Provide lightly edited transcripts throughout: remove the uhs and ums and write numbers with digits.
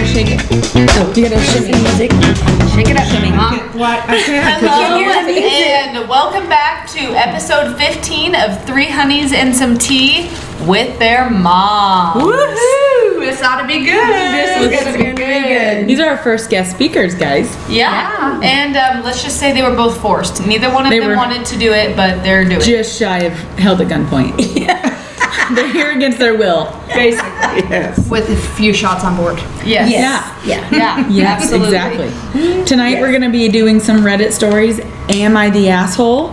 Shake it. Oh, you gotta shimmy music. Shake it up, shimmy. What? Hello and welcome back to episode 15 of Three Honeys and Some Tea with their moms. Woohoo! This ought to be good. This is gonna be good. These are our first guest speakers, guys. Yeah. And let's just say they were both forced. Neither one of them wanted to do it, but they're doing it. Just shy of held at gunpoint. Yeah. They're here against their will. Basically. Yes. With a few shots on board. Yes. Yeah. Yeah, absolutely. Exactly. Tonight we're going to be doing some Reddit stories. Am I the asshole?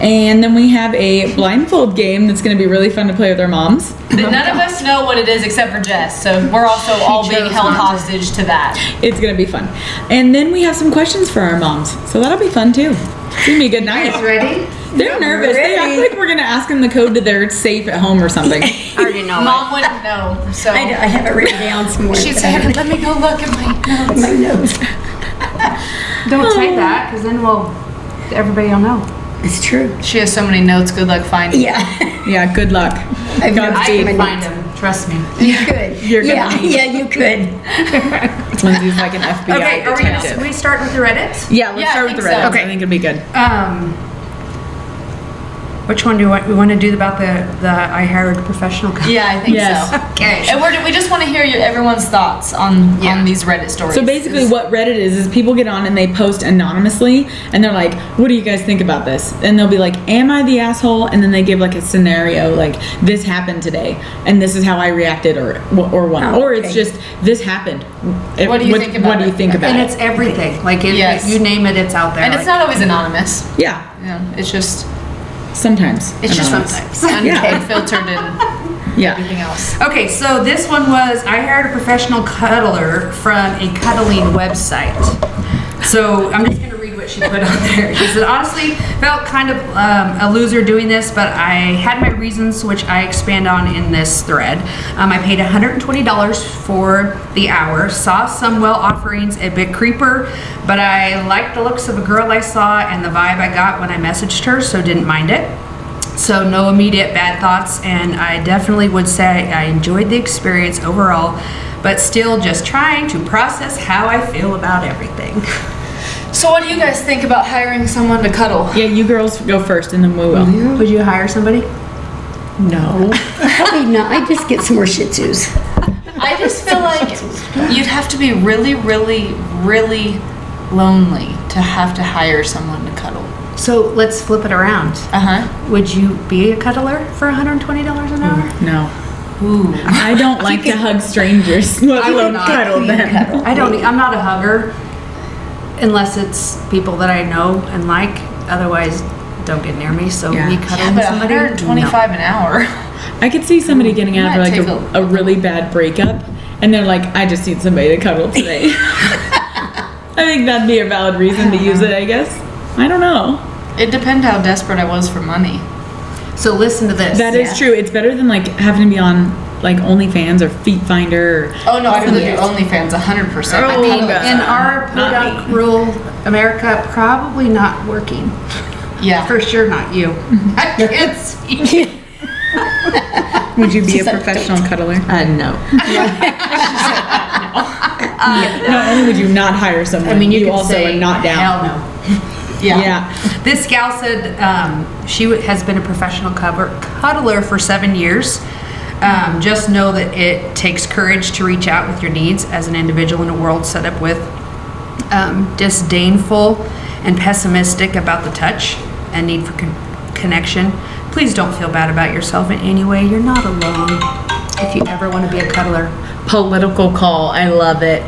And then we have a blindfold game that's going to be really fun to play with our moms. None of us know what it is except for Jess, so we're also all being held hostage to that. It's going to be fun. And then we have some questions for our moms. So that'll be fun too. It's going to be a good night. Guys ready? They're nervous. They act like we're going to ask them the code to their safe at home or something. I already know. Mom wouldn't know, so. I have it written down somewhere. She said, let me go look at my notes. Don't say that, because then everybody will know. It's true. She has so many notes, good luck finding them. Yeah. Yeah, good luck. I Godspeed. can find them. Trust me. You could. You're gonna need- Yeah, you could. Lindsay's like an FBI Okay, are detective. we start with the Reddit? Yeah, let's start with the think so. Reddit. Okay. I think it'll be good. Which one do we want to do about the I hired a professional coach? Yeah, I think Yes. so. Okay. And we just want to hear everyone's thoughts on these Reddit stories. So basically what Reddit is people get on and they post anonymously and they're like, what do you guys think about this? And they'll be like, am I the asshole? And then they give like a scenario, like this happened today and this is how I reacted or what. Oh, Or okay. it's just, this happened. What do you think about What do you it? think about And it? it's everything. Like, Yes. if you name it, it's out there. And it's not always anonymous. Yeah, It's just sometimes. it's just anonymous. sometimes Yeah. unfiltered and Yeah. everything else. Okay, so this one was, I hired a professional cuddler from a cuddling website. So I'm just gonna read what she put on there. She said, honestly, felt kind of a loser doing this, but I had my reasons, which I expand on in this thread. I paid $120 for the hour, saw some well offerings, a bit creeper, but I liked the looks of a girl I saw and the vibe I got when I messaged her, so didn't mind it. So no immediate bad thoughts, and I definitely would say I enjoyed the experience overall, but still just trying to process how I feel about everything. So what do you guys think about hiring someone to cuddle? Yeah, you girls go first and then we will. Would you hire somebody? No. Probably not. I just get some more Shih Tzus. I just feel like you'd have to be really, really, really lonely to have to hire someone to cuddle. So let's flip it around. Would you be a cuddler for $120 an hour? No. Ooh. I don't like to hug strangers, let alone cuddle them. I'm not a hugger unless it's people that I know and like. Otherwise, don't get near me. So Yeah. me Yeah, cuddling but somebody, 125 an hour. I could see somebody getting out Might of take like a really bad breakup and they're like, I just need somebody to cuddle today. I think that'd be a valid reason to use it, I guess. I don't know. It depends how desperate I was for money. So listen to this. That is true. It's better than like having to be on like OnlyFans or Feet Finder or Oh no, I'd rather do OnlyFans 100%. Oh, I mean, God. In our podunk rural America, probably not working. yeah. For sure not you. I can't see. would you be She's a like, professional cuddler? No. Not only would you not hire someone, I mean, you could also say are not down. hell no. Yeah. Yeah. This gal said she has been a professional cuddler for 7 years. Just know that it takes courage to reach out with your needs as an individual in a world set up with disdainful and pessimistic about the touch and need for connection. Please don't feel bad about yourself in any way. You're not alone if you ever want to be a cuddler. Political call. I love it.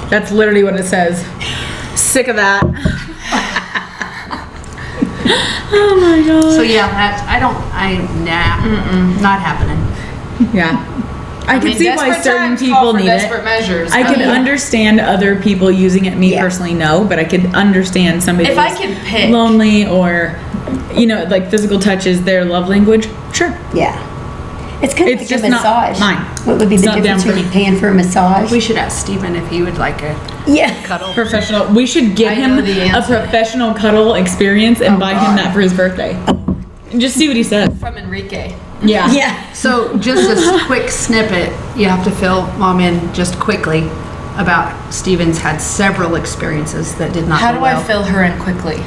That's literally what it says. Sick of that. Oh my god. So yeah, not happening. Yeah. I can mean, see why desperate certain times call people for need desperate it. measures. I could understand other people using it. Me Yeah. personally, no, but I could understand somebody If I who's could pick. lonely or, like physical touch is their love language. Sure. Yeah. It's kind of It's like just a not massage. mine. What would be It's the not down difference for when me. you're paying for a massage? We should ask Steven if he would like a Yeah. cuddle. Professional. We should get I him know the a answer. professional cuddle experience and buy him that for his birthday. Just see what he says. From Enrique. Yeah. Yeah. So just a quick snippet, you have to fill Mom in just quickly about Steven's had several experiences that did not How go do well. I fill her in quickly?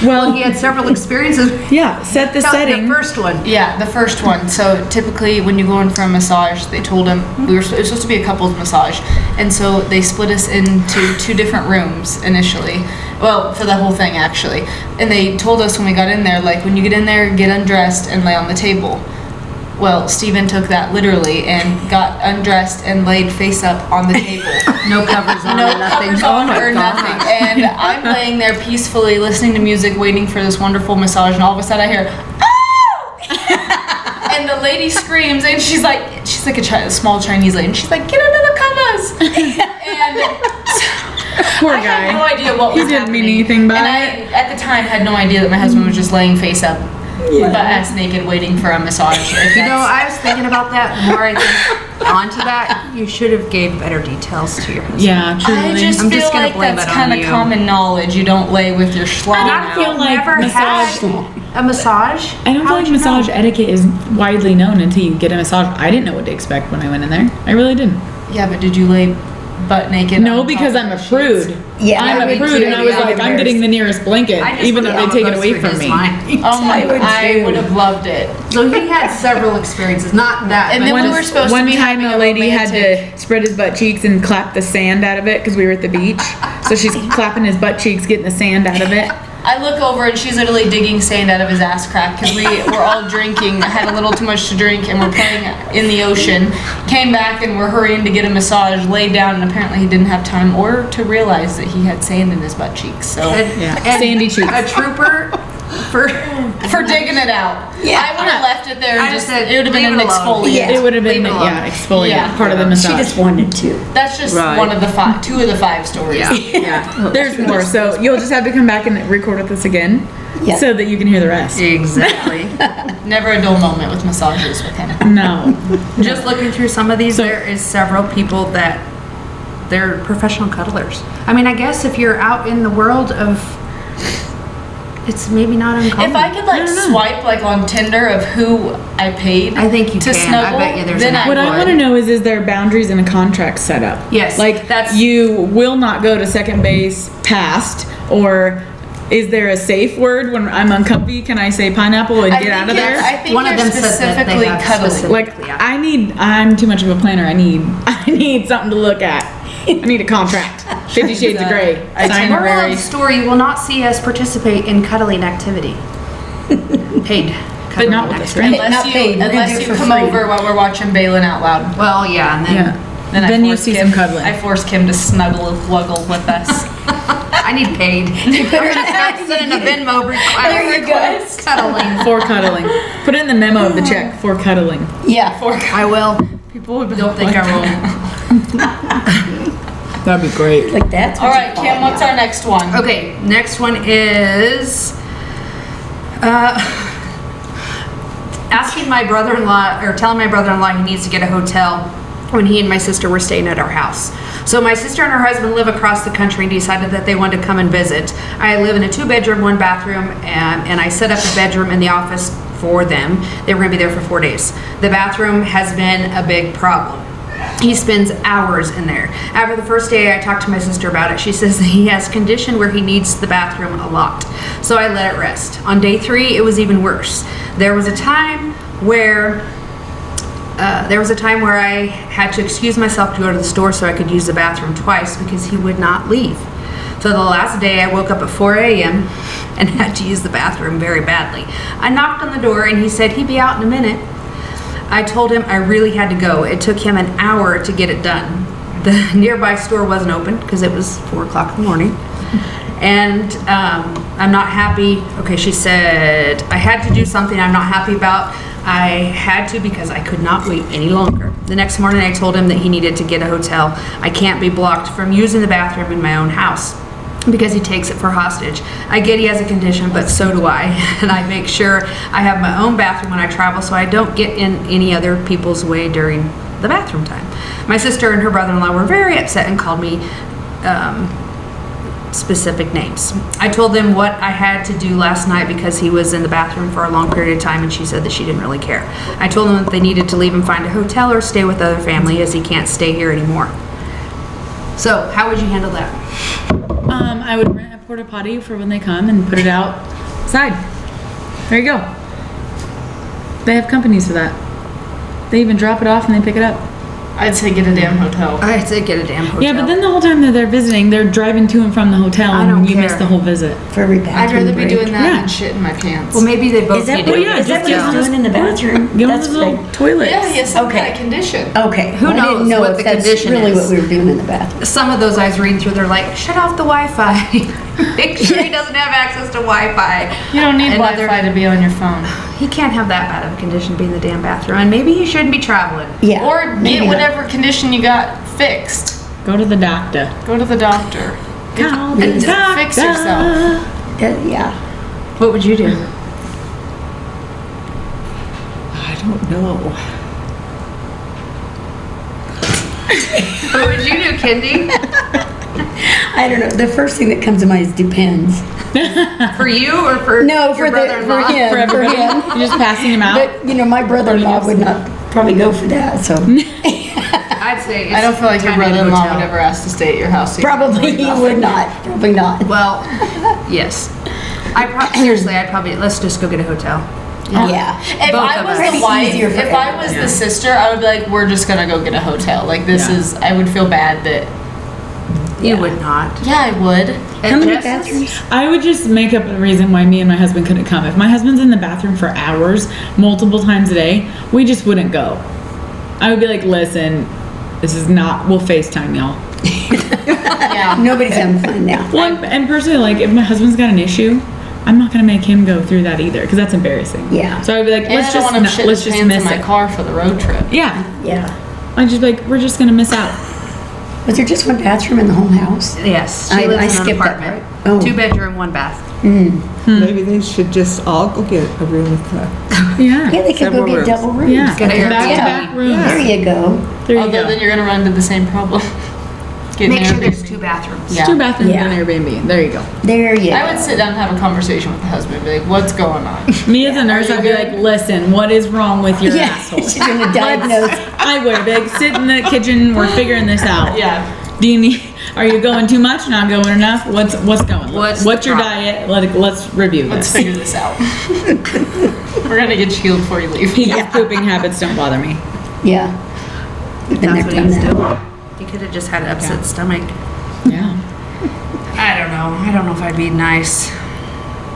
Well, he had several experiences. Yeah, set the Tell setting. The first one. Yeah, the first one. So typically when you go in for a massage, they told him it was supposed to be a couples massage. And so they split us into 2 different rooms initially. Well, for the whole thing actually. And they told us when we got in there, like, when you get in there, get undressed and lay on the table. Well, Steven took that literally and got undressed and laid face up on the table. No covers on No or nothing. covers on or nothing. And I'm laying there peacefully listening to music, waiting for this wonderful massage, and all of a sudden I hear, "Oh!" And the lady screams, and she's like a small Chinese lady, and she's like, "Get under the covers!" And Poor I had no guy. idea what He was didn't happening. mean anything by and it. I, at the time, had no idea that my husband was just laying face up, butt ass naked, waiting for a massage. You know, I was thinking about that. The more I think onto that, you should have gave better details to your husband. Yeah, truly. I just I'm feel just gonna like blame that's it on kind of you. common knowledge. You don't lay with your schlong I out. feel like never massage- had a massage. I don't How feel like would you know? massage etiquette is widely known until you get a massage. I didn't know what to expect when I went in there. I really didn't. Yeah, but did you lay butt naked? No, on because top I'm a of the prude. sheets? Yeah, I'm me a prude, too. and I was Yeah, like, I'm getting the nearest blanket, I just even though wanna they take it go away through from his me. mind. Oh my! I would I too. would have loved it. So he had several experiences, not that. And but then we just- were supposed to One be time having the a lady had romantic- to spread his butt cheeks and clap the sand out of it because we were at the beach. So she's clapping his butt cheeks, getting the sand out of it. I look over and she's literally digging sand out of his ass crack because we were all drinking, had a little too much to drink, and we're playing in the ocean. Came back and we're hurrying to get a massage, laid down, and apparently he didn't have time or to realize that he had sand in his butt cheeks. So Yeah, sandy cheeks. A trooper for for digging it out, Yeah. I would have left it there. I And just just said, it would have been leave an it alone. exfoliant. Yeah. It would have been, Leave it alone. yeah, exfoliant, Yeah. part of the She massage. just wanted to. That's just Right. one of the 2 of the 5 stories. Yeah. Yeah, there's more. So you'll just have to come back and record with us again Yeah. so that you can hear the rest. Exactly. Never a dull moment with massages with him. No. Just looking through some of these, So- there is several people that they're professional cuddlers. I mean, I guess if you're out in the world of, it's maybe not uncommon. If I could like swipe like on Tinder of who I paid, I think you to can. I snuggle, bet you there's then an I What I would. want to know is there boundaries in a contract set up? Yes, Like, that's- you will not go to second base past, or is there a safe word when I'm uncomfy? Can I say pineapple and I get think out of it's- there? I think One of you're them said that they specifically have cuddling. specific- Like, yeah. I'm too much of a planner. I need something to look at. I need a contract. 50 Shades of Grey. Moral of Itinerary. the story, you will not see us participate in cuddling activity. Paid. But cuddling not with a activity. friend. Unless Not paid. We're gonna unless do it you for come free. over while we're watching Balin Out Loud. Well, yeah, and then Yeah. Then you forced see Kim, some cuddling. I forced Kim to snuggle and wuggle with us. I need paid. I'm gonna start sending a Venmo request. There you go. Cuddling. For cuddling. Put it in the memo of the check for cuddling. Yeah. I will. People would Don't think I will. That'd be great. Like that's All what right, you call Kim, it. what's our next one? Okay, next one is asking my brother-in-law, or telling my brother-in-law he needs to get a hotel when he and my sister were staying at our house. So my sister and her husband live across the country and decided that they wanted to come and visit. I live in a 2-bedroom, 1-bathroom, and I set up a bedroom in the office for them. They were gonna be there for 4 days. The bathroom has been a big problem. He spends hours in there. After the first day I talked to my sister about it, she says that he has condition where he needs the bathroom a lot. So I let it rest. On day 3, it was even worse. There was a time where I had to excuse myself to go to the store so I could use the bathroom twice because he would not leave. So the last day I woke up at 4 a.m. and had to use the bathroom very badly. I knocked on the door and he said he'd be out in a minute. I told him I really had to go. It took him an hour to get it done. The nearby store wasn't open because it was 4 o'clock in the morning. And I'm not happy. Okay, she said, I had to do something I'm not happy about. I had to because I could not wait any longer. The next morning I told him that he needed to get a hotel. I can't be blocked from using the bathroom in my own house because he takes it for hostage. I get he has a condition, but so do I. And I make sure I have my own bathroom when I travel so I don't get in any other people's way during the bathroom time. My sister and her brother-in-law were very upset and called me specific names. I told them what I had to do last night because he was in the bathroom for a long period of time, and she said that she didn't really care. I told them that they needed to leave and find a hotel or stay with other family as he can't stay here anymore. So, how would you handle that? I would rent a porta potty for when they come and put it outside. There you go. They have companies for that. They even drop it off and they pick it up. I'd say get a damn hotel. I'd say get a damn hotel. Yeah, but then the whole time that they're visiting, they're driving to and from the hotel, I don't and you care. miss the whole visit. For every I'd bathroom rather be break. doing that Yeah. than shit in my pants. Well, maybe they both Is that need what, to. yeah, is that just what he's doing in the bathroom? Get on That's those little big. toilets. yeah, he has some Okay. kind of condition. Okay. Who I knows didn't know what if the that's condition really is. what we were doing in the bathroom. Some of those I was reading through, they're like, shut off the Wi-Fi. Make sure he doesn't have access to Wi-Fi. You don't need Another- Wi-Fi to be on your phone. He can't have that bad of a condition to be in the damn bathroom, and maybe he shouldn't be traveling. Yeah. Or maybe get not. whatever condition you got fixed. Go to the doctor. Go to the doctor. Call And the doctor. fix yourself. Yeah. What would you do? I don't know. What would you do, Kendi? I don't know. The first thing that comes to mind is depends. For you or for No, your for brother-in-law? him. For everybody, you're just passing them out. But you know, my brother-in-law would not probably go for that. So I'd say it's I don't feel like your time to get a brother-in-law hotel. would ever ask to stay at your house. so you probably can he worry would about not. Probably not. Well, yes. Seriously, I'd probably, let's just go get a hotel. Yeah. If Both I of was us. the wife, Easier for if I was the sister, I would be like, we're just gonna go get a hotel. Like this Yeah. is, I would feel bad that. You would not. Yeah, I would. How many bathrooms? I would just make up a reason why me and my husband couldn't come. If my husband's in the bathroom for hours, multiple times a day, we just wouldn't go. I would be like, listen, this is not, we'll FaceTime y'all. Yeah. Nobody's having fun now. Well, and personally, like, if my husband's got an issue, I'm not gonna make him go through that either, because that's embarrassing. Yeah. So I'd be like, And let's I don't just, want him shitting let's his just pants miss in my it. car for the road trip. Yeah. Yeah. I'd just be like, we're just gonna miss out. Was there just one bathroom in the whole house? Yes, I she lives in an skipped that apartment. part. Oh. 2-bedroom, 1 bath. Maybe they should just all go get a room with the. Yeah. Yeah, they could go Several get rooms. double rooms. Yeah. Get a Back-to-back Airbnb. rooms. There you go. There you Although go. then you're gonna run into the same problem. Getting Make sure Airbnb. there's 2 bathrooms. Yeah. 2 bathrooms Yeah. and an Airbnb. There you go. There you go. I would sit down and have a conversation with the husband and be like, what's going on? Me as a nurse, Are you I'd be good? like, listen, what is wrong with your Yeah, asshole? she's gonna diagnose. I would be like, sit in the kitchen, we're figuring this out. Yeah. Do you need, are you going too much, not going enough? What's going? What's What's the your problem? diet? Let's review Let's this. figure this out. We're gonna get healed before you leave. People's pooping habits don't bother me. Yeah. Been there, That's what he done was that. doing. He could have just had an upset stomach. Yeah. I don't know. I don't know if I'd be nice.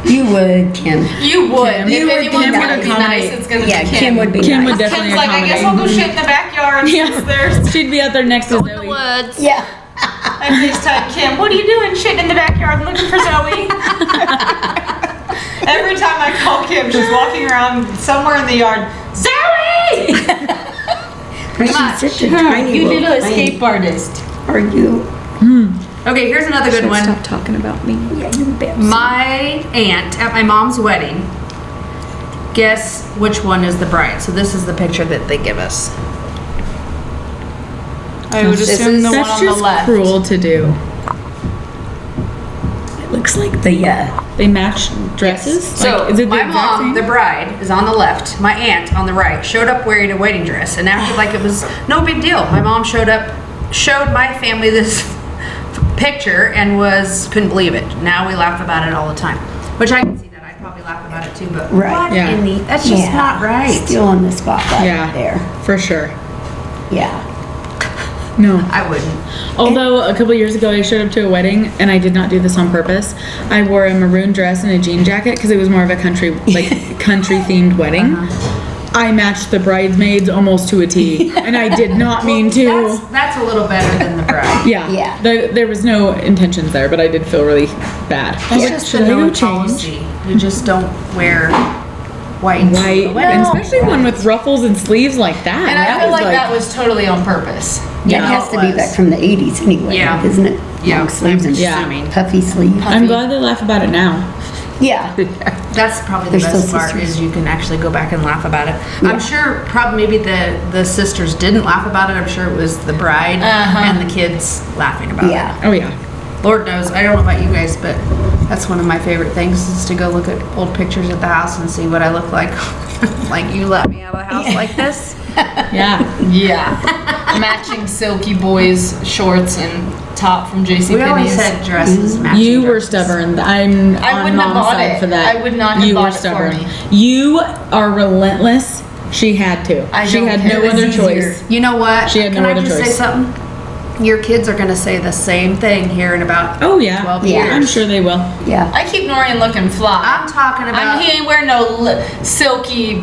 You would, Kim. You would. Kim. If You would anyone's be gonna be nice. nice, it's gonna Yeah, be Kim would be Kim nice. would definitely Kim's like, I guess I'll go shit in the backyard. Yeah. There's. She'd be out there next to In the Zoe. woods. Yeah. I FaceTime Kim. What are you doing? Shitting in the backyard looking for Zoe. Every time I call Kim, she's walking around somewhere in the yard. Zoe! She's such a tiny You little little thing. escape artist. Are you? Okay, here's another good one. Stop talking about me. Yeah, you bet. My aunt at my mom's wedding. Guess which one is the bride? So this is the picture that they give us. I would assume the one That's on the just left. cruel to do. It looks like the They match dresses? So Like, is it the my exact mom, same? the bride, is on the left. My aunt on the right showed up wearing a wedding dress and acted like it was no big deal. My mom showed my family this picture and couldn't believe it. Now we laugh about it all the time, which I can see that. I'd probably laugh about it too. But Right. what Yeah. in the? That's just Yeah. not right. Still on the spotlight Yeah. there. For sure. Yeah. No. I wouldn't. Although a couple years ago I showed up to a wedding and I did not do this on purpose. I wore a maroon dress and a jean jacket because it was more of a country themed wedding. I matched the bridesmaids almost to a T, and I did not mean to. That's a little better than the bride. Yeah. Yeah. There was no intentions there, but I did feel really bad. I was It's like, just should the I go known change? policy. We just don't wear white. White, No. and especially one with ruffles and sleeves like that. And I That feel was like that was totally on purpose. Yeah, it Yeah, has it to be was. back from the 80s anyway, Yeah. isn't it? Yeah, Long sleeves and Yeah. assuming. puffy sleeves. I'm glad they laugh about it now. Yeah. That's probably the They're best still part sisters. is you can actually go back and laugh about it. Yeah. I'm sure probably maybe the sisters didn't laugh about it. I'm sure it was the bride and the kids laughing about Yeah. it. Oh yeah. Lord knows, I don't know about you guys, but that's one of my favorite things is to go look at old pictures at the house and see what I look like. Like, you let me have a house like this? Yeah. Yeah. Matching Silky Boys shorts and top from JCPenney's. We always had dresses matching. You were dresses. stubborn. I'm I on wouldn't have mom's bought side it. for that. I would not have you bought were it for stubborn. me. You are relentless. She had to. I she don't had care. no It was other easier. choice. You know what? She had no Can I other just say choice. something? Your kids are going to say the same thing here in about Oh yeah. 12 Yeah. years. I'm sure they will. Yeah. I keep Norian looking fly. I'm talking about... He ain't wearing no silky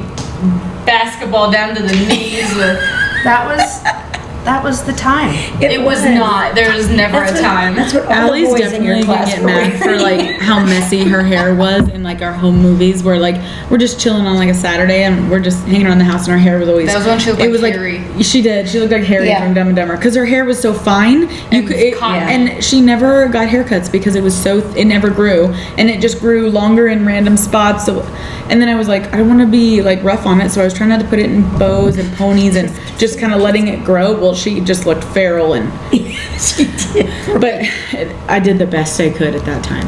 basketball down to the knees with... That was the time. It was not. There was never That's a what- time. That's what all Allie's the boys in your definitely gonna class get were mad for wearing. like how messy her hair was in like our home movies where like we're just chilling on like a Saturday and we're just hanging around the house and her hair was always That was when she looked it like was Harry. she did she looked like Harry Yeah. from Dumb and Dumber because her hair was so fine And cotton. and she never got haircuts because it was so it never grew and it just grew longer in random spots so and then I was like I don't want to be like rough on it so I was trying not to put it in bows and ponies and just kind of letting it grow. Well, she just looked feral and She did. but I did the best I could at that time.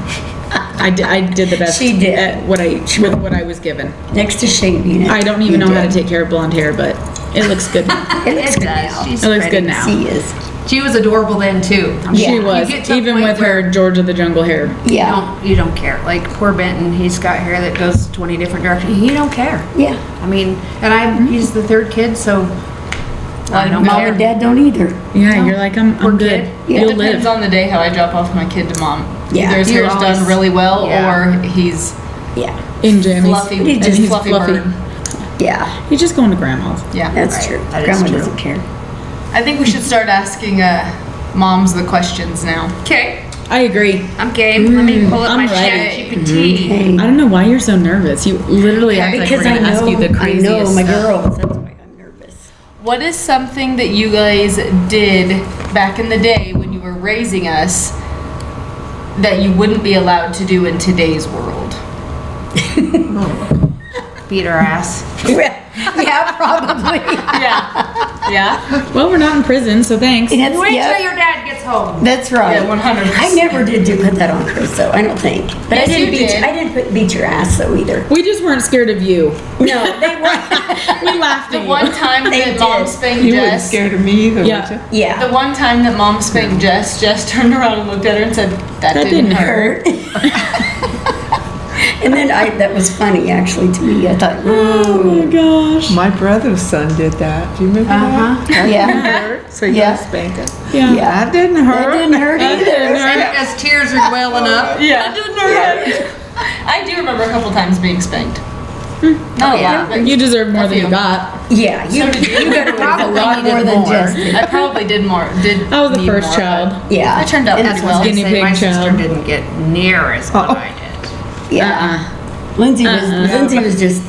I did the best She did. at what I was given. Next to shaving it. I don't even you know how to did. take care of blonde hair, but it looks good now. It looks It good does. now. She's It looks pretty. good now. She is. She was adorable then too. I mean, Yeah. She you was, get to a even point with where her George of the Jungle hair. Yeah. You don't care. Like poor Benton, he's got hair that goes 20 different directions. He don't care. Yeah. I mean, and he's the third kid, so I don't Mom care. and Dad don't either. Yeah, you're like I'm Poor good. kid. Yeah. You'll It depends live. on the day how I drop off my kid to mom. Yeah. Either his You hair's always- done really well yeah. or he's Yeah. In jammies. fluffy. He's and just he's fluffy fluffy. bird. Yeah. He's just going to grandma's. Yeah. That's Right. true. That is Grandma true. doesn't care. I think we should start asking moms the questions now. Okay, I agree. I'm game. Let me pull up I'm my ready. ChatGPT. Hey. I don't know why you're so nervous. You literally act like we're Because I gonna ask know, you the I craziest know my stuff. girls. That's why I'm nervous. What is something that you guys did back in the day when you were raising us that you wouldn't be allowed to do in today's world? Beat her ass. Yeah, probably. Yeah. Yeah? Well, we're not in prison, so thanks. That's, Wait yeah, till your dad gets home. that's right. Yeah, 100%. I never did put that on Chris, though. I don't think. But Yes, I didn't you beat. did. I didn't beat your ass though either. We just weren't scared of you. No, they were. We laughed The at you. one time They that mom did. spanked You weren't Jess, scared of me either, Yeah. were you? Yeah. the one time that mom spanked Jess turned around and looked at her and said, that didn't hurt. And then that was funny actually to me. I thought, Oh my gosh. My brother's son did that. Do you remember that? That Yeah. didn't hurt, so you Yeah. got spank him. Yeah. yeah, That didn't hurt. that didn't hurt either. And as tears are welling up. Yeah. I do remember a couple times being spanked. Not a lot, but You deserve more A than you few. got. Yeah, you did you. you got away with a Probably lot more needed than more. Jess did. I probably did more. I was the need first more, child. Yeah, I turned out And pretty That's well. what I was Guinea gonna say. My pig sister child. didn't get near as what I did. Yeah, Lindsay was just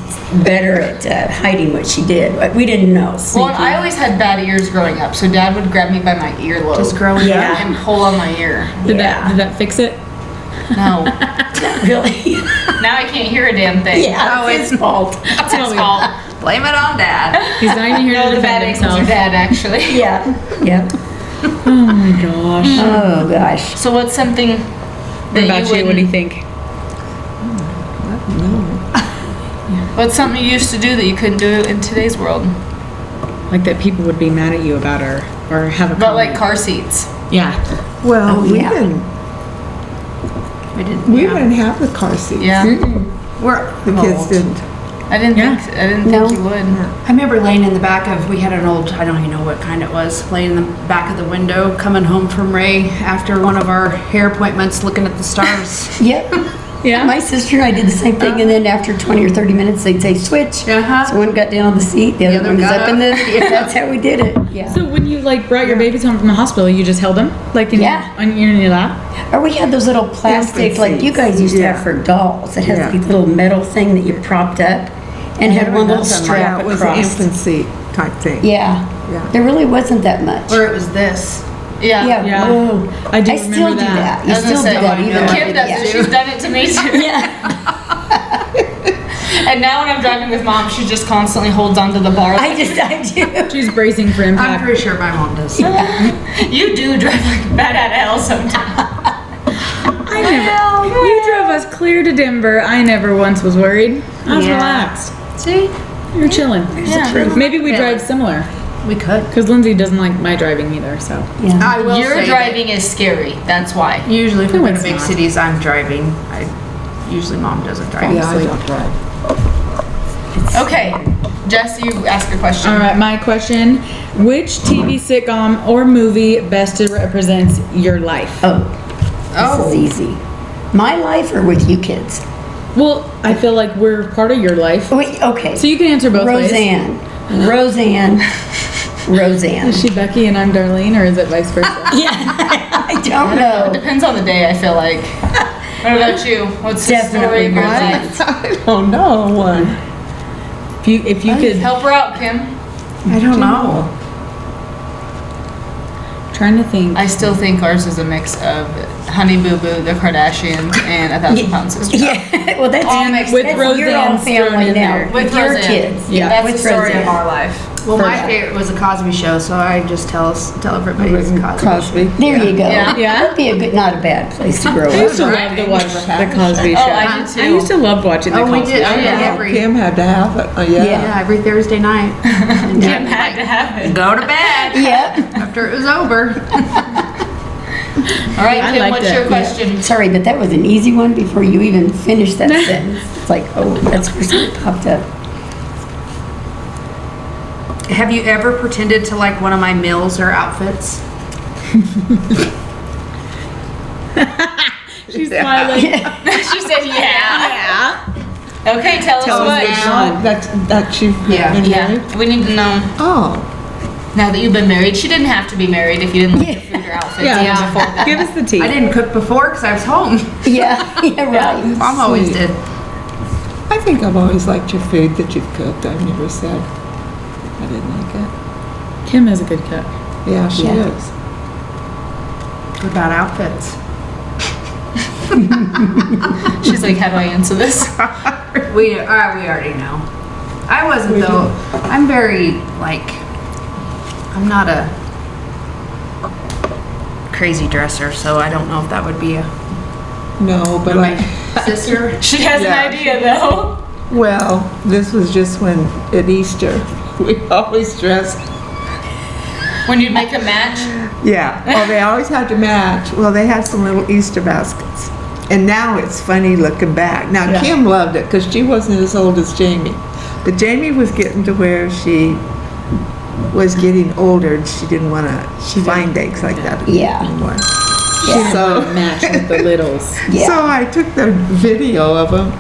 better at hiding what she did. But we didn't know. Well, and I always had bad ears growing up, so Dad would grab me by my earlobe. Just growing Yeah. up. and pull on my ear. Did Yeah. that fix it? No. Really. Now I can't hear a damn thing. Yeah, Oh, it's his fault. It's his fault. Blame it on Dad. He's not even here No, to the bad defend ankles are himself. Dad, actually. Yeah, yeah. Oh my gosh. Oh gosh. So what's something that What about you? What do you think? What's something you used to do that you couldn't do in today's world? Like that people would be mad at you about or have a About like comment. car seats. Yeah. Well, Oh, we yeah. didn't. We didn't. We yeah. didn't have the car seats. Yeah. We're The kids old. didn't. I didn't Yeah. think No. you would. I remember laying in the back of, we had an old, I don't even know what kind it was, laying in the back of the window, coming home from Ray after one of our hair appointments, looking at the stars. Yep. Yeah. My sister and I did the same thing, and then after 20 or 30 minutes, they'd say switch. Uh-huh. So one got down on the seat, the other other one was got up in up. the. That's how we did it. Yeah. So when you like brought your babies home from the hospital, you just held them like in Yeah. in your lap? Or we had those little plastic, Infant like you seats. guys used to Yeah. have for dolls. That has Yeah. the little metal thing that you propped up, and had one little strap Yeah, it was an across. infant seat type thing. Yeah. Yeah. There really wasn't that much. Or it was this. Yeah. Yeah. Yeah. Whoa. I do still remember do that. that. You I was still gonna do say, that. I Even know. though Kim does yeah. it. She's done it to me too. Yeah. And now when I'm driving with mom, she just constantly holds onto the bar. I do. She's bracing for I'm impact. pretty sure my mom does. You do drive like bad at hell sometimes. I never. You drove us clear to Denver. I never once was worried. I was Yeah. relaxed. See? You're chilling. Yeah. Maybe we drive similar. We could. Because Lindsay doesn't like my driving either, so. Yeah. I will Your say driving is scary. That's why. that usually if we No, go to it's big not. cities, I'm driving. Usually mom doesn't drive. Yeah, I don't drive. Okay, Jess, you ask your question. All right, my question. Which TV sitcom or movie best represents your life? This is easy. My life or with you kids? Well, I feel like we're part of your life. Wait, okay. So you can answer both ways. Roseanne. Is she Becky and I'm Darlene, or is it vice versa? Yeah, I don't It know. depends on the day, I feel like. What about you? What's the story Definitely of your Roseanne. life? I don't know one. If you could, Help her out, Kim. I don't know. trying to think. I still think ours is a mix of Honey Boo Boo, The Kardashians, and A Thousand Pound Sister. Yeah, well, that's All mixed with that's Roseanne your own thrown family in now. there. With your Roseanne. kids. Yeah. That's with the story Roseanne. of our life. Well, my Perfect. favorite was the Cosby Show, so I just tell everybody it's Cosby. Cosby. There you go. Yeah. Yeah. That'd be a good, not a bad place to grow I used up. to love to watch the Cosby Show. Oh, I did too. I used to love watching the Oh, we Cosby did. Show. Oh, yeah. Yeah, Every- Kim had to have it. Yeah. Yeah, every Thursday night. Kim had to have it. Go to bed Yep. after it was over. All right, I Kim, liked what's it. your question? Sorry, but that was an easy one before you even finished that sentence. It's like, oh, that's where something popped up. Have you ever pretended to like one of my meals or outfits? She's smiling. She said, yeah. Okay, tell us Tell us what. now. That you've Yeah. been married? Yeah, we need to know. Oh, Now that you've been married, she didn't have to be married if you didn't like your food or outfit. Yeah. even before that. Give us the tea. I didn't cook before because I was home. Yeah, yeah, right. Mom always Sweet. did. I think I've always liked your food that you've cooked. I've never said I didn't like it. Kim is a good cook. Yeah, she Yeah. is. What about outfits? She's like, how do I answer this? We already know. I wasn't though. I'm very like. I'm not a crazy dresser, so I don't know if that would be a No, but my I, sister. She has Yeah. an idea though. well, this was just when at Easter, we always dressed. When you'd make a match. Yeah, well, they always had to match. Well, they had some little Easter baskets. And now it's funny looking back. Now, Yeah. Kim loved it because she wasn't as old as Jamie. But Jamie was getting to where she was getting older and she didn't want to find eggs like that Yeah. anymore. Yeah. So, Match with the littles. Yeah. so I took the video of them.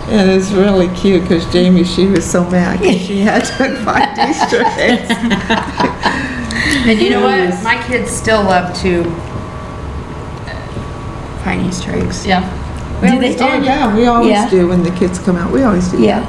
And it's really cute because Jamie, she was so mad 'cause she had to find Easter eggs. And you know what? My kids still love to find Easter eggs. Yeah. Do they Oh, yeah, we always Yeah. do when the kids come out. We always do. Yeah.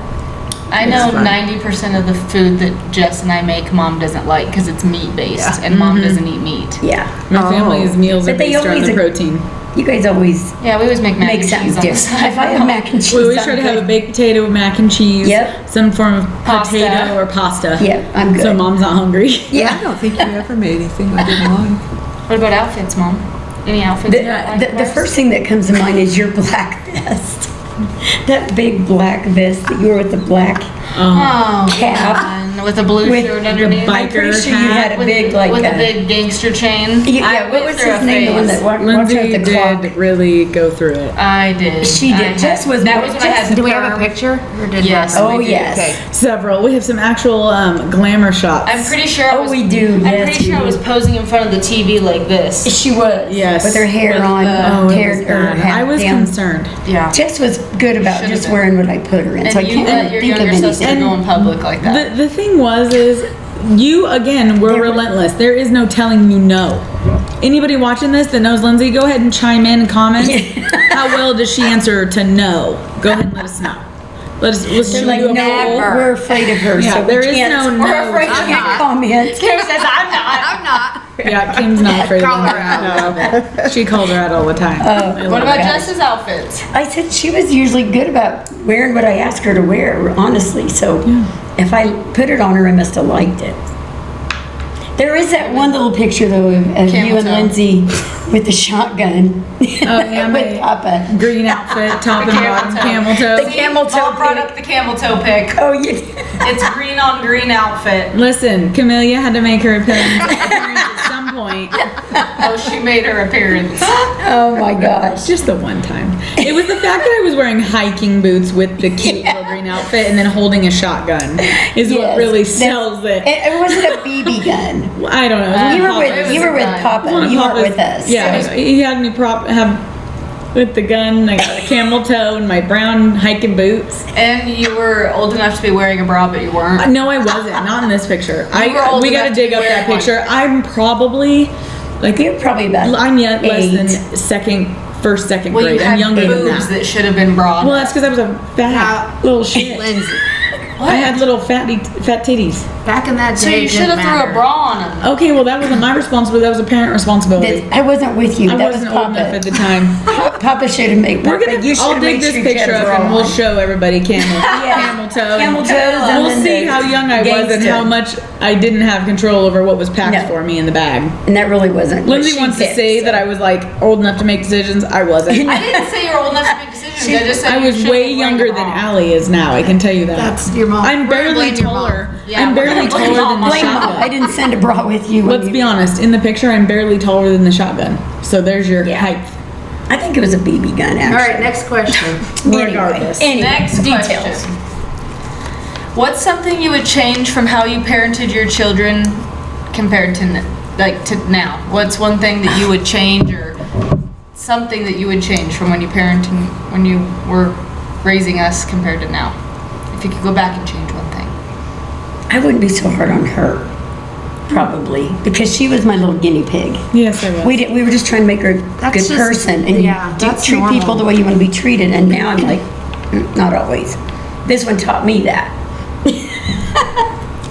I It's know fun. 90% of the food that Jess and I make, Mom doesn't like because it's meat based, and Mom doesn't eat meat. Yeah. My family's meals are But they based around always- the protein. You guys always Yeah, we always make mac make and something cheese on the different. side. If I have mac and cheese, We always I'm try to have a good. baked potato, mac and cheese, Yep. some form of Pasta. potato or pasta. Yeah, I'm good. So mom's not hungry. Yeah, I don't think you ever made anything I didn't like. What about outfits, Mom? Any outfits? you don't like The of first ours? thing that comes to mind is your black vest. That big black vest that you wore with the black Oh, cap. God. With a blue With shirt the underneath. bike- I'm pretty sure you hat had a with, big, like, with a big gangster chain. Yeah, I what went was through his a name? The one phase. that walked Lindsay with the clock. did really go through it. I did. She did. I had- Jess was That more- was when I had Jess- the Do we have a perm. picture? Or did Yes. Oh, we do. yes. Okay. Several. We have some actual glamour shots. I'm pretty sure I Oh, was. we do. I'm Yes, pretty we sure I do. was posing in front of the TV like this. She was. Yes. With her hair With on. the- Oh, it hair, was or bad. hat I was down. concerned. Yeah. Jess was good about Should've just been. wearing what I put her in, so I And you can't let your think of younger sister anything. go in public like that. The thing is you again were There were- relentless. There is no telling you no. Anybody watching this that knows Lindsay, go ahead and chime in and comment. How well does she answer to no? Go ahead and let us know. Let's They're shoot like, you a no, poll. we're afraid of her, Yeah, so there we is can't. no no. We're afraid I'm to get not. comments. Kim says I'm not. I'm not. Yeah, Kim's not afraid of Call her that. She called her out all the time. I What love about it. Jess's outfits? I said she was usually good about wearing what I asked her to wear, honestly. So if I put it on her, I must have liked it. There is that one little picture though of you Camel and toe. Lindsay with the shotgun. Oh, yeah, with my Papa. green outfit, top and bottom, camel toe. The camel toe. Paul brought up the camel toe pic. Oh, yeah. It's green on green outfit. Listen, Camellia had to make her appearance at some point. Oh, she made her appearance. Oh my gosh. Just the one time. It was the fact that I was wearing hiking boots with the cute little green outfit and then holding a shotgun is what Yes, really that's- sells it. It wasn't a BB gun. I don't know. You were It was with a gun. Papa. You weren't with us. Yeah, he had me with the gun. I got a camel toe and my brown hiking boots. And you were old enough to be wearing a bra, but you weren't. No, I wasn't. Not in this picture. were old We got to enough dig to up wear that one. picture. I'm probably like You're probably about I'm yet less than 8. first, second Well, grade. you I'm had younger than boobs that. that should have been bra. Well, that's because I was a fat little shit. Lindsay, I had little fat titties. back in that day, so you it should didn't have threw matter. a bra on them. Okay, well that wasn't my responsibility. That was a parent responsibility. I wasn't with you. I That was wasn't old enough Papa. at the time. Papa should have made. We're gonna. I'll dig this picture up and we'll show everybody camel toe. Camel and toes. and We'll then see the how young I was and gangsta. how much I didn't have control over what was packed No. for me in the bag. And that really wasn't. what Lindsay she wants to did, say so. that I was like old enough to make decisions. I wasn't. I didn't say you were old enough to make decisions. I just said I you was should way have younger wearing a than bra. Allie is now. I can tell you that. That's your mom. I'm We're gonna barely blame your mom. taller. Yeah, I'm we're barely gonna blame taller than the Blame Mom. I shotgun. didn't send a bra with you. when Let's you- be honest. In the picture, I'm barely taller than the shotgun. So there's your Yeah. height. I think it was a BB gun, actually. All right, next question. Regardless. Anyway, Next details. question. What's something you would change from how you parented your children compared to to now? What's one thing that you would change or something that you would change from when you were raising us compared to now? If you could go back and change one thing. I wouldn't be so hard on her, probably, because she was my little guinea pig. Yes, I was. We were just trying to make her a That's good just- person and yeah, that's treat normal. people the way you want to be treated. And now I'm like, not always. This one taught me that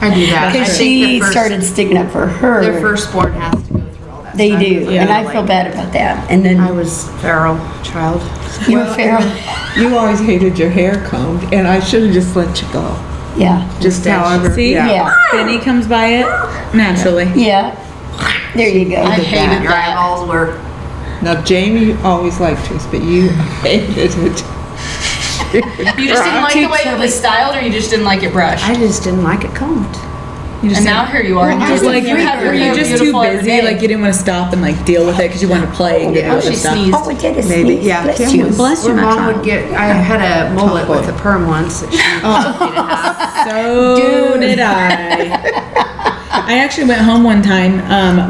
I do that. I because think she the first- started sticking up for her. Their firstborn has to go through all that They stuff. do, and I feel bad about that. And then I was feral child. you were feral. You always hated your hair combed, and I should have just let you go. Yeah, Just however. See? yeah, Benny comes by it naturally. yeah. There you go. I hated Your that. eyeballs were. Now, Jamie always liked yours, but you hated it. You just didn't like the way it was styled, or you just didn't like it brushed. I just didn't like it combed. You just And now here you are. Well, you I just was like, you have your were you hair just too beautiful every busy? day. Like you didn't want to stop and like deal with it because you wanted to play and get Oh, rid she of stuff. sneezed. Oh, we did a Maybe, sneeze. yeah, Bless Kim you. was- Bless Where you, my mom child. would get, I had a mullet with a perm once that she taught me to have. So did I. I actually went home one time.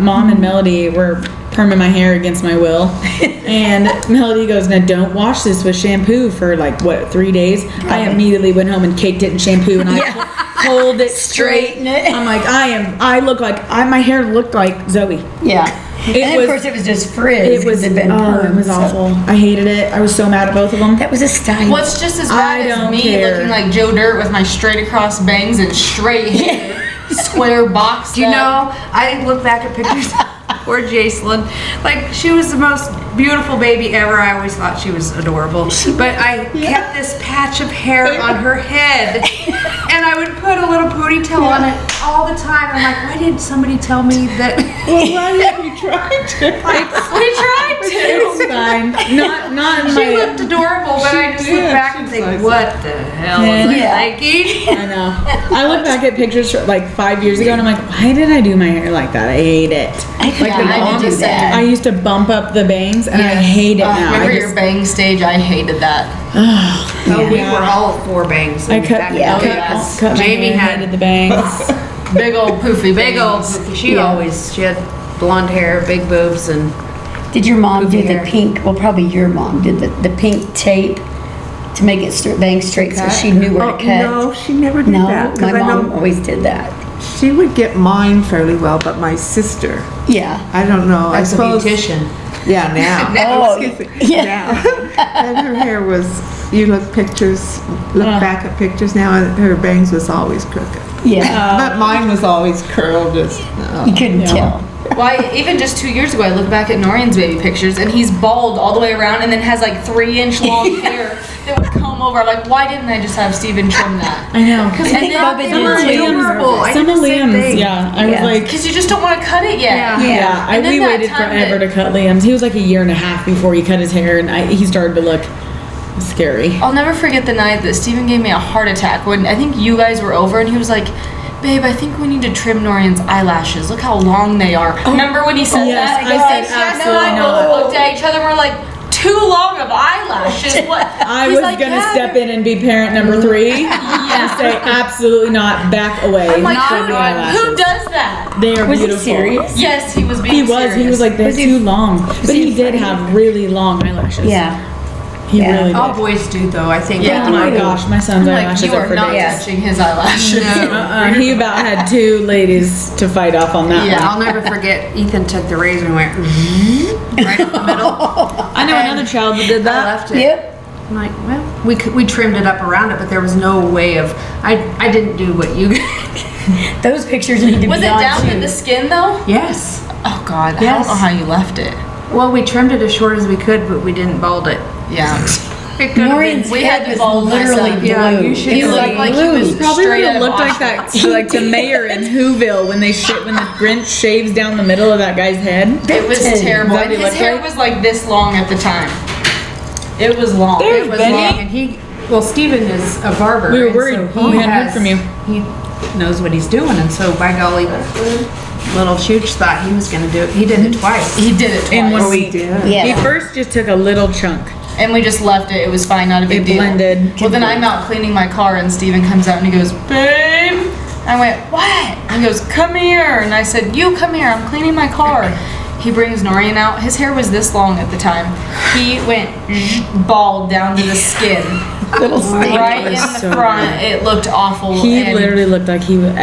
Mom and Melody were perming my hair against my will, and Melody goes, "Now don't wash this with shampoo for like what 3 days." I immediately went home and caked it in shampoo and I pulled it straight. Straighten it. I'm like, I look like my hair looked like Zoe. Yeah. It And was- of course, it was just frizz. It was 'cause it'd been it permed, was so- awful. I hated it. I was so mad at both of them. That was a style. What's just as I bad as don't me care. looking like Joe Dirt with my straight across bangs and straight hair, square box. Do you know, I look back at pictures of poor Jacelyn. Like, she was the most beautiful baby ever. I always thought she was adorable. But I kept this patch of hair on her head. And I would put a little ponytail on it all the time. I'm like, why didn't somebody tell me that? Why did you try to? We tried to. It's fine. Not in She my. looked adorable, but I just did. look back She and was think, nice. what the hell was Yeah. I thinking? I know. I look back at pictures from, like 5 years ago and I'm like, why did I do my hair like that? I hate it. I think Yeah, we I all did do the that. I used to bump up the bangs and I hate it now. Remember I your bang stage? I hated that. Oh, we were all four bangs. I cut, back in yeah. the day, yeah. 'cause cut my Jamie hair, had hated the bangs. Big old poofy big old, bangs. she had blonde hair, big boobs, and Did your mom do the hair. pink? Well, probably your mom did the pink tape to make it bang straight, so she knew where Oh, to cut. no, she never did No, that. 'cause my I mom know always did that. she would get mine fairly well, but my sister, Yeah. I don't know. that's I a suppose. beautician. Yeah, now. Oh, Excuse me. yeah. Now. And her hair was. You look back at pictures now, and her bangs was always crooked. Yeah. But mine was always curled. Just You couldn't tell. Why? Even just 2 years ago, I look back at Norian's baby pictures, and he's bald all the way around, and then has like 3-inch long hair that would comb over. I'm like, why didn't I just have Steven trim that? I know. I think Bubba did Some of too. Liam's, some of Liam's, yeah. I was Yeah. like, Because you just don't want to cut it yet. Yeah. Yeah. And then we that waited time forever that- to cut Liam's. He was like a year and a half before he cut his hair, and he started to look scary. I'll never forget the night that Steven gave me a heart attack when I think you guys were over and he was like, babe, I think we need to trim Norian's eyelashes. Look how long they are. Remember when he said Yes, that? I said absolutely I not. both looked at each other and we're like, too long of eyelashes. What? I He's was like, gonna yeah. step in and be parent number 3 and say absolutely not, back away. I'm like, from the eyelashes. who does that? They are Was he beautiful. serious? Yes, he was being He was. He was like, they're Was he- too long. But he he did afraid? have really long eyelashes. Yeah. He Yeah. really did. All boys do though, I think. Yeah. Oh my gosh, my son's like, eyelashes you are are for not days. Yes. touching his eyelashes. No. He about had 2 ladies to fight off on that Yeah, one. I'll never forget. Ethan took the razor and went right up the middle. I know another child that did I that. left it. Yep. I'm like, well, we trimmed it up around it, but there was no way of. I didn't do what you. Those pictures need to Was be it on down too. in the skin though? Yes. Oh God, I Yes. don't know how you left it. Well, we trimmed it as short as we could, but we didn't bald it. Yeah. It could have Norian's been. We had head to was bald my literally son. blue. Yeah, you should It He was looked like he was Probably straight would out have of looked like Auschwitz. that, like the mayor in Whoville when when the Grinch shaves down the middle of that guy's head. It was terrible. Does that And look his hair like- was like this long at the time. It was long. There's It was Benny. long, and he. Well, Steven is a barber. We were and worried. so We hadn't heard from you. He knows what he's doing, and so by golly, little Shooch thought he was going to do it. He did it twice. He did it In twice. one week. did. Yeah. He first just took a little chunk. And we just left it. It was fine, not a big It deal. blended. Well, then I'm out cleaning my car, and Steven comes out and he goes, "Babe." I went, "What?" And he goes, "Come here." And I said, "You come here. I'm cleaning my car." He brings Norian out. His hair was this long at the time. He went bald down to the skin, Little snake. right in was the so front. It looked awful. He and literally looked like he was,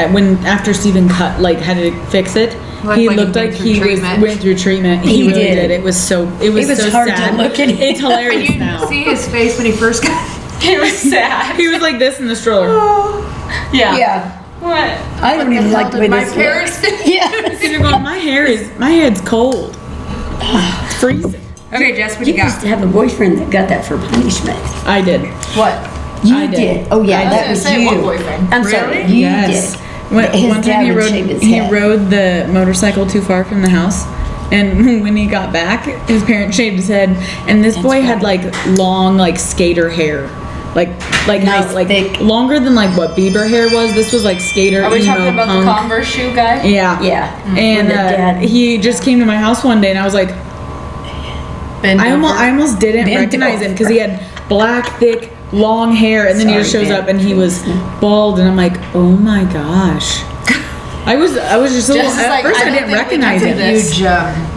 after Steven cut, like had to fix it. Looked He like looked he'd like been through he treatment. went through treatment. He really did. did. It was so was hard to sad. look at him. It's hilarious And you now. see his face when he first got. He was sad. He was like this in the stroller. Yeah. Yeah. What? I don't even like the way my this parents. looks. Yeah. And you're going, my head's cold. It's freezing. Okay, Jess, what You you got? used to have a boyfriend that got that for punishment. I did. What? You I did. Oh yeah, I was that gonna was say, you. what boyfriend? I'm sorry. Really? You Yes. did. One His time dad he would rode, shave his he head. rode the motorcycle too far from the house. And when he got back, his parents shaved his head. And this boy had like long, like skater hair. Like Nice, how, like thick. longer than like what Bieber hair was. This was like skater, Are we emo, talking about punk. the Converse shoe guy? Yeah. Yeah. And When the dad- he just came to my house one day and I was like, Bend I over. almost didn't Bent recognize over. him because he had black, thick, long hair, and then he just Sorry, shows Ben. up and he was bald, and I'm like, oh my gosh. I was just a little. Jess is At like, first, I I don't didn't think we recognize can him. do this. Huge.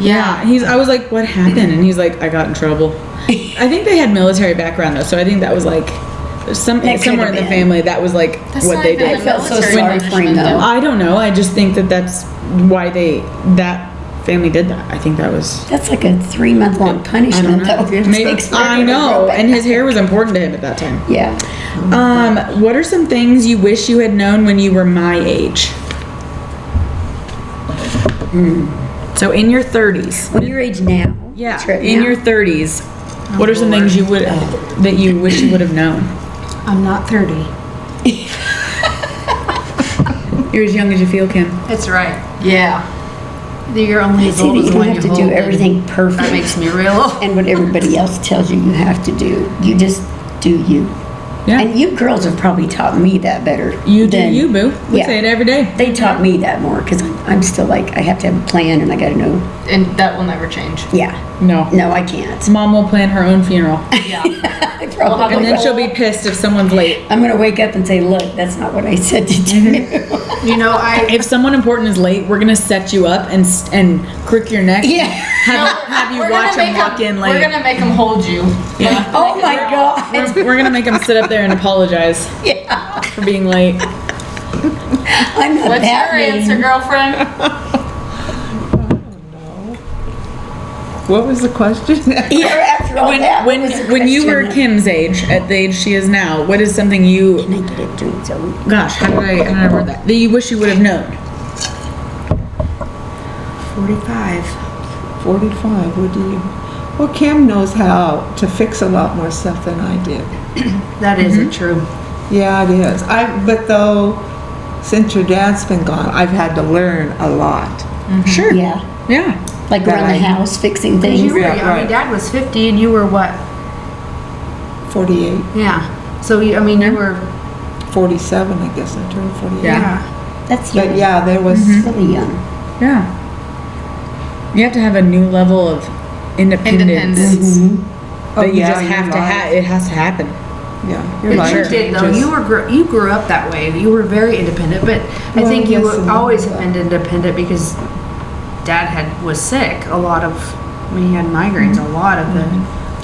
Yeah, I was like, what happened? And he's like, I got in trouble. I think they had military background though, so I think that was like That somewhere could've in the been. family that was like That's what not they even did. a I felt so military sorry for him, punishment, though. I don't know. I just think that's why that family did that. I think that was. That's like a 3-month-long punishment, though. It Maybe, takes forever I to know, grow back. and his hair was important to him at that time. Yeah. What are some things you wish you had known when you were my age? So in your 30s. When your age now. Yeah, that's right in now. your 30s. What are some things you would that you wish you would have known? I'm not 30. You're as young as you feel, Kim. It's right. Yeah. You're only as See, old that as you the don't one have you to hold. do everything perfect. That makes me real old. And what everybody else tells you have to do. You just do you. Yeah. And you girls have probably taught me that better. You do than- you, boo. We Yeah. say it every day. They taught me that more because I'm still like, I have to have a plan and I got to know. And that will never change. Yeah. No. No, I can't. Mom will plan her own funeral. Yeah. I probably And then will. she'll be pissed if someone's late. I'm going to wake up and say, look, that's not what I said to do. You know, If someone important is late, we're gonna set you up and crook your neck. Yeah. Have you We're watch gonna them make walk in We're late. gonna make him hold you. Yeah. Oh my God. We're gonna make them sit up there and apologize Yeah. for being late. I'm not What's that your mean. answer, girlfriend? What was the question? Yeah, after all that, what was the When you were question? Kim's age, at the age she is now, what is something you? Can I get a drink, Zoe? Gosh, how did I word that? That you wish you would have known. 45. 45, Well, Kim knows how to fix a lot more stuff than I did. That isn't true. Yeah, it is. But though, since your dad's been gone, I've had to learn a lot. Sure. Yeah, Yeah. like That around the I- house, fixing Because things. you were, Yeah, I mean, right. Dad was 50 and you were what? 48, Yeah. So, you were, 47, I guess I turned 48. Yeah. That's young. But yeah, there was, Really young. Yeah. You have to have a new level of independence. Mm-hmm. That you yeah, just have you're to right. it has to happen. yeah, your but life you did though. changes. You grew up that way. You were very independent, but I Well, think you yes and no, always but- have been independent because Dad was sick a lot of, he had migraines a lot of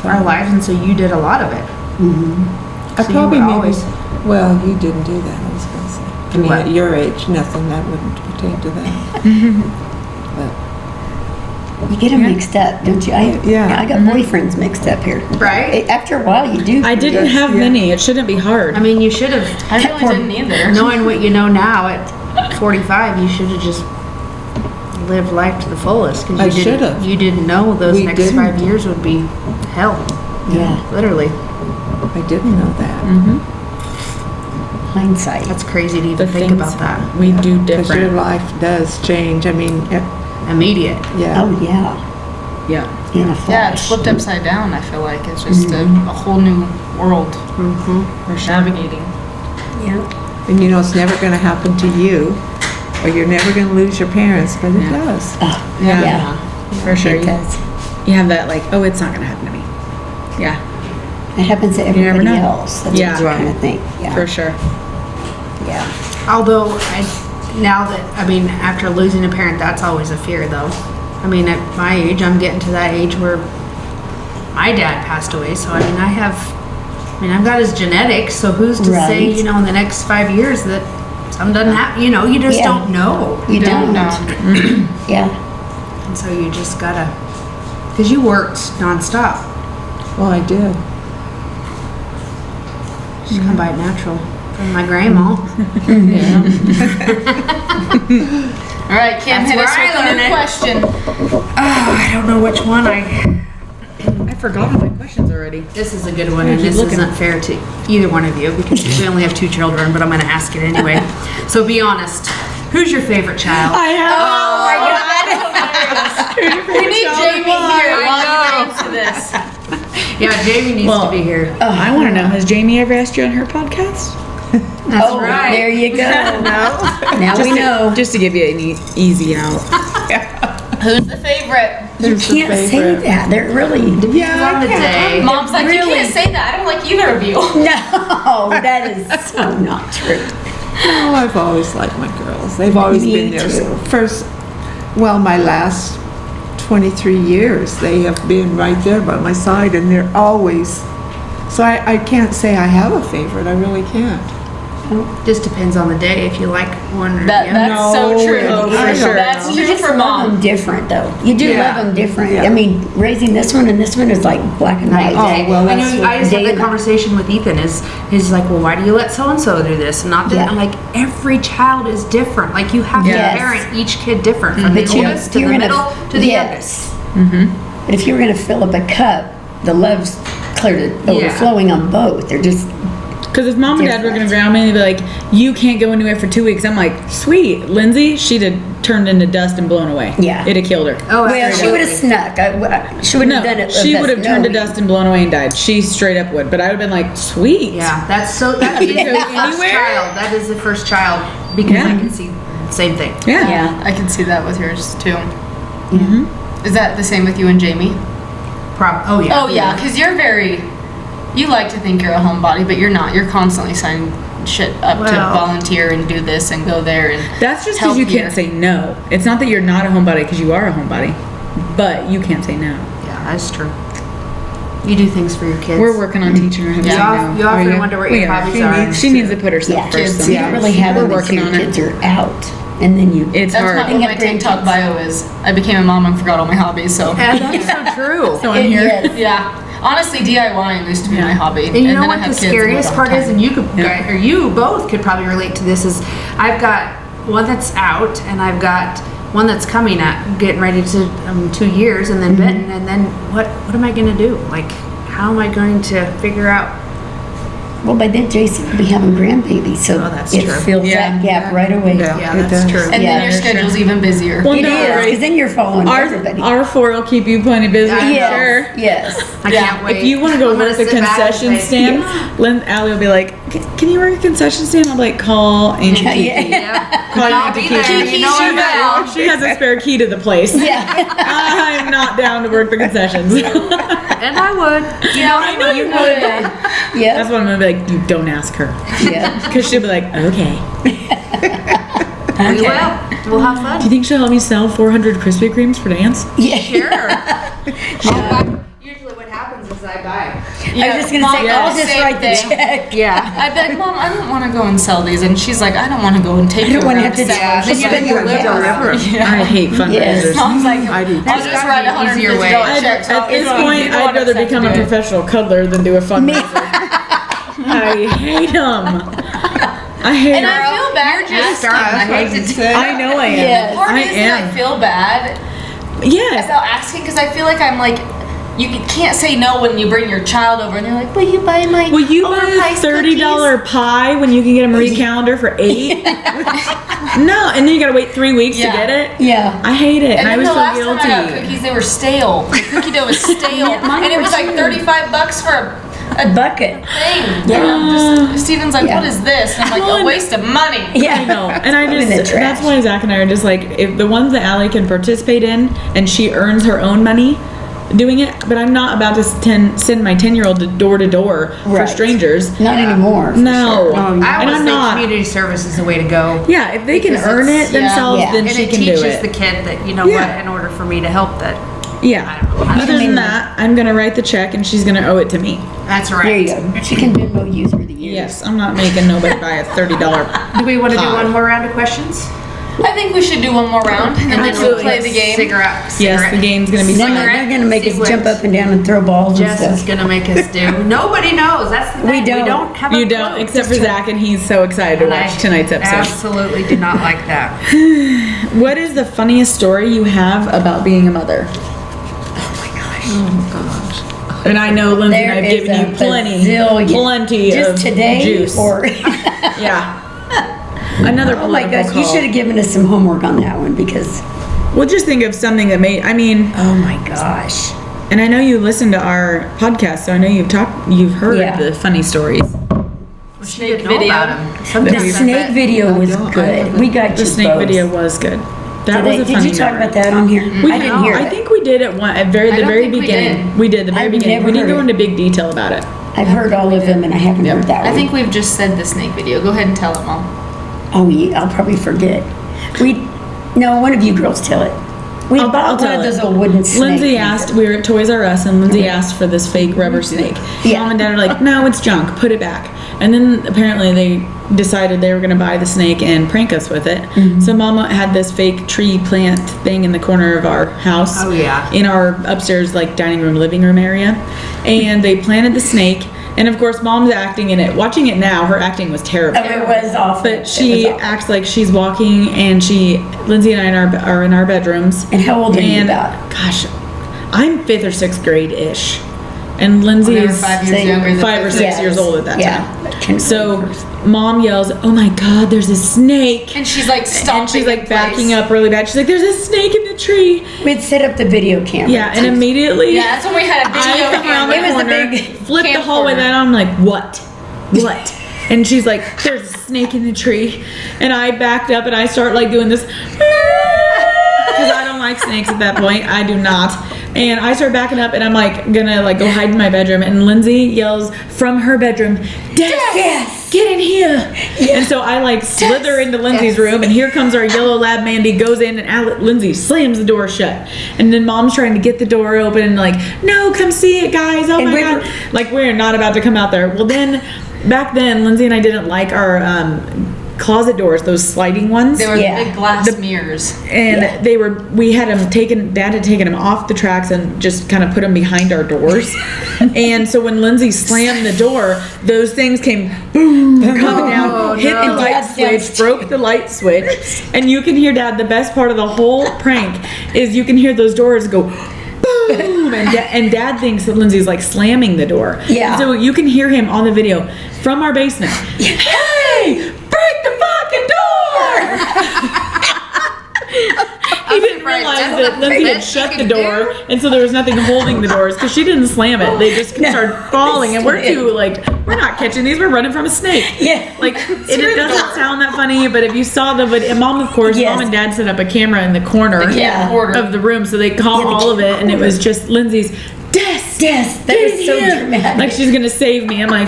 our lives, and so you did a lot of it. I So you probably were maybe, always- well, you didn't do that, I was gonna say. I mean, What? at your age, nothing that wouldn't pertain to that. But, You get them mixed up, don't you? Yeah. I got boyfriends mixed up here. Right? After a while, you do. I didn't Yes, have yeah. many. It shouldn't be hard. I mean, you should have. I really didn't either. Knowing what you know now at 45, you should have just lived life to the fullest. 'Cause I you didn't- should've. You didn't know those We next didn't. 5 years would be hell, Yeah, literally. I didn't know that. hindsight. That's crazy to even the think things about that. we do Because your different. life does change, I mean, Immediate. yeah. Oh, yeah, Yeah. in a Yeah, it's flash. flipped upside down. I feel like it's just a whole new world we're navigating. Yeah. And you know, it's never gonna happen to you, or you're never gonna lose your parents, but it does. Yeah, For sure. it does. You have that like, oh, it's not gonna happen to me. Yeah, It happens to never everybody know. else. That's Yeah. what you kind of think. Yeah, for sure. yeah. Although, after losing a parent, that's always a fear, though. I mean, at my age, I'm getting to that age where my dad passed away, so I've got his genetics, so who's to say, Right. in the next 5 years that something doesn't happen, you just Yeah. don't know. You don't. Yeah. And so you just gotta, because you worked nonstop. Well, I did. Just come by it natural. From my grandma. All right, Kim, That's hit where us I with a learned new it. question. I don't know which one I forgot all my questions already. This is a good one, Yeah, and keep this looking. isn't fair to either one of you because we only have 2 children, but I'm going to ask it anyway. So be honest. Who's your favorite child? I have. Oh my God! We need Jamie here while you answer this. Yeah, Jamie needs to be here. I want to know, has Jamie ever asked you on her podcast? That's Oh, right. there you go. Now we know. Just to give you an easy out. Who's the favorite? You Who's the can't say favorite? that. They're really. Yeah, on the day. Mom's like, you Really? can't say that. I don't like either of you. No, that is so not true. no, I've always liked my girls. They've always Me been there. too. First, well, my last 23 years, they have been right there by my side, and they're always, so I can't say I have a favorite, I really can't. Just depends on the day if you like one or the other. That's so No, true. no, for sure. That's You true just for love them mom. different, though. You do Yeah. love them different. Yeah. I mean, raising this one and this one is like black and white. Oh, well, I that's know. what- I just had day that and- conversation with Ethan. He's like, well, why do you let so and so do this and not that? Yeah. I'm like, every child is different. Like you have Yes. to parent each kid different, from the But you- oldest to you're the gonna- middle to the youngest. yes. But if you were going to fill up a cup, the love's clear to overflowing on both. They're just Because if mom and dad were going to Different. ground me, they'd be like, you can't go anywhere for 2 weeks. I'm like, sweet. Lindsay, she'd have turned into dust and blown away. Yeah. It'd have killed her. Oh, well, she absolutely. would have snuck. She wouldn't No, have done it. she with would us have turned to knowing. dust and blown away and died. She straight up would. But I would have been like, sweet. Yeah, that is the first anywhere? child. That is the first child because Yeah. I can see the same thing. Yeah. Yeah. I can see that with yours too. Is that the same with you and Jamie? Oh yeah. Oh yeah, because you're very. You like to think you're a homebody, but you're not. You're constantly signing shit up to Well- volunteer and do this and go there and. That's just help because you here. can't say no. It's not that you're not a homebody because you are a homebody. But you can't say no. Yeah, that's true. You do things for your kids. We're working on teaching her how to You, say off, no. you often Are you? wonder what We your are. hobbies are. She needs to put herself Yeah, first. Kids, though. You don't really have We're them until working your on it. kids are out, and then you. It's That's hard. not what my TikTok bio is. I became a mom and forgot all my hobbies, so. And that's so true. So I'm here. Yes. Yeah. Honestly, DIYing used to be my hobby. And you know then I what had the kids and scariest all part is, time. and you could, Yeah. or you both could probably relate to this, is I've got one that's out, and I've got one that's coming at getting ready to 2 years, and then Benton, and then what am I gonna do? Like, how am I going to figure out? Well, by then Jason will be having grandbabies, so Oh, that's it true. fills that gap right away. Yeah, it that's does. true. And Yeah, then your that's schedule's even busier. Well, It no, is, right? because then you're following everybody. Our four will keep you plenty busy, I'm Yes, sure. yes. I can't wait. If you want to go I'm gonna work the sit back and concession say, stand, Allie will be like, Can you work a concession stand?" I'm like, "Call Auntie Kiki." Yeah. Call I'll Auntie be Kiki. there. You know I'm down. She has a spare key to the place. Yeah. I'm not down to work the concessions. And I would. You know, I know you would. Yeah, That's what I'm gonna be like. You don't ask her, yeah. because she'll be like, "Okay." We will. We'll have Do fun. you think she'll help me sell 400 Krispy Kremes for dance? Sure. Usually what happens is I buy. I was just gonna say, I'll just write the check. Yeah. I'd be like, Mom, I don't want to go and sell these. And she's like, I don't want to go and take I don't you wanna around have to sell them. just Then spend you your deliver. deliver. I hate fundraisers. Yes. Mom's like, I do. I'll just write a gotta be easier way. $150 check. so At this you point, don't I'd rather accept become to a do it. professional cuddler than do a fundraiser. I hate them. I hate And them. I feel bad. Just starting. I hate to do I know I am. Yes. The part I is that I am. feel bad Yes. about asking because I feel like I'm like, you can't say no when you bring your child over and they're like, will you buy my Will you buy a overpriced $30 pie when you can get a Marie calendar for $8? No, and then you gotta wait 3 weeks Yeah. to get it. Yeah. I hate it, and, And I then was the so last guilty. time I got cookies, they were stale. The cookie dough was stale, mine and it were was like too. $35 for a Bucket. thing. Yeah. Steven's like, Yeah. what is this? And I'm like, Well, a waste of money. Yeah. I know, and I Throw it in just the trash. that's why Zach and I are just like, if the ones that Allie can participate in, and she earns her own money doing it, but I'm not about to send my 10-year-old door to door for Right. strangers. Not anymore. for No, sure. I and always I'm think not. community service is the way to go. Yeah, if they can Because earn it's- it themselves, yeah. then And she it can do teaches it. the kid that, you know Yeah. what, in order for me to help that. Yeah. Other than that, I'm gonna write the check, and she's gonna owe it to me. That's right. There you go. She can Venmo you through the years. Yes, I'm not making nobody buy a $30. Do we want to do Pie. one more round of questions? I think we should do one more round, and then we'll Absolutely. play the game. Cigarette. Yes, the game's gonna be Then fun. they're gonna make us Sequence. jump up and down and throw balls and Jess is stuff. gonna make us do. Nobody knows. That's the We thing. don't. We don't have a You clue. don't, except for Zach, and he's so excited to And I watch tonight's episode. Absolutely did not like that. What is the funniest story you have about being a mother? Oh, gosh. And I know Lindsay and There I've is given a you plenty bazillion. of Just today juice. or Yeah. Another oh my political gosh, you call. should have given us some homework on that one because Well, just think of something that made. I mean, oh my gosh. and I know you listen to our podcast, so I know you've heard Yeah. the funny stories. She didn't know video. about him. The Sometimes snake video was don't- I good. haven't- We got The you snake both. video was good. That was a Did funny you talk memory. about that on here? I didn't hear I it. think we did it one at the don't very think we beginning. We did the very I've beginning. never We didn't heard go it. into big detail about it. I've heard all of them and I haven't heard that one. I think we've just said the snake video. Go ahead and tell it, Mom. Oh, yeah, I'll probably forget. No, one of you girls tell it. We I'll bought one tell of it. those old wooden snakes. Lindsay asked, we were at Toys R Us, and Lindsay asked for this fake rubber snake. Yeah. Mom and Dad are like, no, it's junk, put it back. And then apparently they decided they were going to buy the snake and prank us with it. Mm-hmm. So Mama had this fake tree plant thing in the corner of our house. Oh, yeah. In our upstairs, like, dining room, living room area. And they planted the snake. And of course, Mom's acting in it. Watching it now, her acting was terrible. Oh, it was awful. But she It was awful. acts like she's walking, and Lindsay and I are in our bedrooms. And how old are you And, about? gosh, I'm 5th or 6th grade ish, and They Lindsay were is 5 years Same. younger than 5 or 6 Yes. years old at that Yeah. time. Kindergarten So first. Mom yells, "Oh my God, there's a snake!" And she's like stomping. And she's like in place. backing up really bad. She's like, "There's a snake in the tree!" We'd set up the video camera. Yeah, and immediately Yeah, that's when we had a video I come around camera. the It was the corner, big flip the hallway, camcorder. and I'm like, "What? What?" And she's like, "There's a snake in the tree," and I backed up and I start like doing this because I don't like snakes at that point. I do not. And I start backing up and I'm like gonna like go hide in my bedroom, and Lindsay yells from her bedroom, "Des, Yes. get in here!" And so I like slither into Lindsay's room, and here comes our yellow lab Mandy, goes in, and Lindsay slams the door shut. And then Mom's trying to get the door open and like, "No, come see it, guys! Oh And my we God!" were- Like we're not about to come out there. Well, then back then, Lindsay and I didn't like our closet doors, those sliding ones. They were Yeah. big glass mirrors. And Yeah. we had them taken, Dad had taken them off the tracks and just kind of put them behind our doors. And so when Lindsay slammed the door, those things came boom, coming down, hit the light Dad's switch, downstairs. broke the light switch. And you can hear Dad, the best part of the whole prank is you can hear those doors go boom. And Dad thinks that Lindsay's like slamming the door. Yeah. So you can hear him on the video from our basement. Hey, break the fucking door! He didn't surprised realize that's that not the Lindsay had best shut you the can door, and so there was nothing holding the doors because she didn't slam it. They just started falling, and we're too like, we're not catching these. We're running from a snake. Yeah. Like it doesn't sound that funny, but if you saw the video, Mom, of course, Yes. Mom and Dad set up a camera in the corner Yeah. of the room, so they caught Yeah, the all of it, and it was just Lindsay's. Yes, that Get was in so here. dramatic. Like she's gonna save me. I'm like,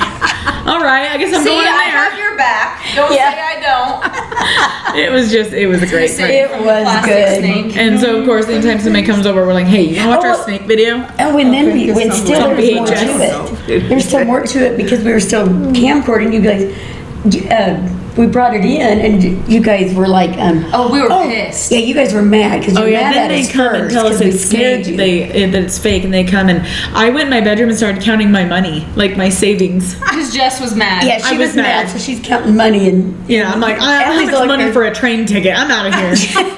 all right, I guess I'm See, going in I there. have your back. Don't Yeah. say I don't. It was a great prank. It was Plastic good. snake. And so of course, anytime somebody comes over, we're like, hey, you wanna watch our Oh, snake video? Oh, and then Okay, when just still some there was more VHS. to it. There's still more to it because we were still camcording. You'd be like, we brought it in, and you guys were like, Oh, we were pissed. Yeah, you guys were mad because you Oh were yeah, mad then at they us come and first tell us 'cause we it's scared fake. you. That it's fake, and they come and I went in my bedroom and started counting my money, like my savings. Because Jess was mad. Yeah, she I was was mad, mad. so she's counting money and Yeah, I'm like, how Ellie's much like money her- for a train ticket? I'm out of here.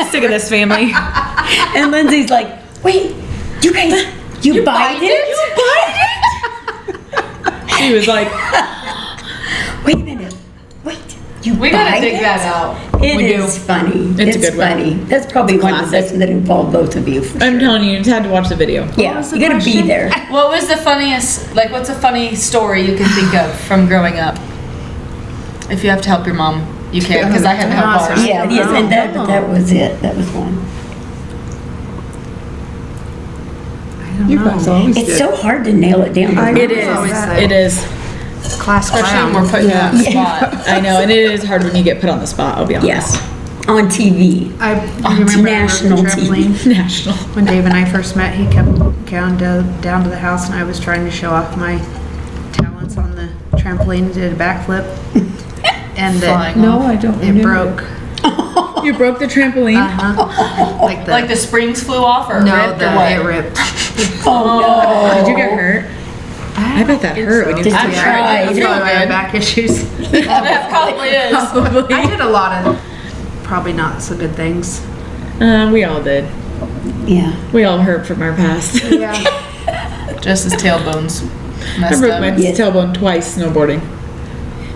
Sick of this family. and Lindsay's like, wait, you guys, you bite it? You She was like, Wait a minute, wait, you We gotta bite dig it? that out. It We is funny. It's a good one. funny. That's probably one of the classic. best that involved both of you. For I'm sure. telling you, you just had to watch the video. Yeah, you gotta be there. What was the funniest, like, what's a funny story you can think of from growing up? If you have to help your mom, you can, because I had to help ours. Yeah, yes, and that was it. That was one. You guys always It's did. so hard to nail it down. I know. It is. always It is. Class Especially when we're putting you on the spot. I know, and it is hard when you get put on the spot. I'll be honest. Yes, on TV. I remember national I rode the TV. trampoline. National. When Dave and I first met, he kept going down to the house, and I was trying to show off my talents on the trampoline. Did a backflip, and Flying No, I don't it remember. broke. You broke the trampoline. Like the Like the springs flew off or no, ripped or the, what? it ripped. Oh Did you get hurt? I bet that hurt when you Did just you sure try? it That's did. probably why I have back issues. That probably is. I did a lot of probably not so good things. We all did. Yeah. We all hurt from our past. Yeah. Just his tailbones I messed broke my up. Yes. tailbone twice snowboarding.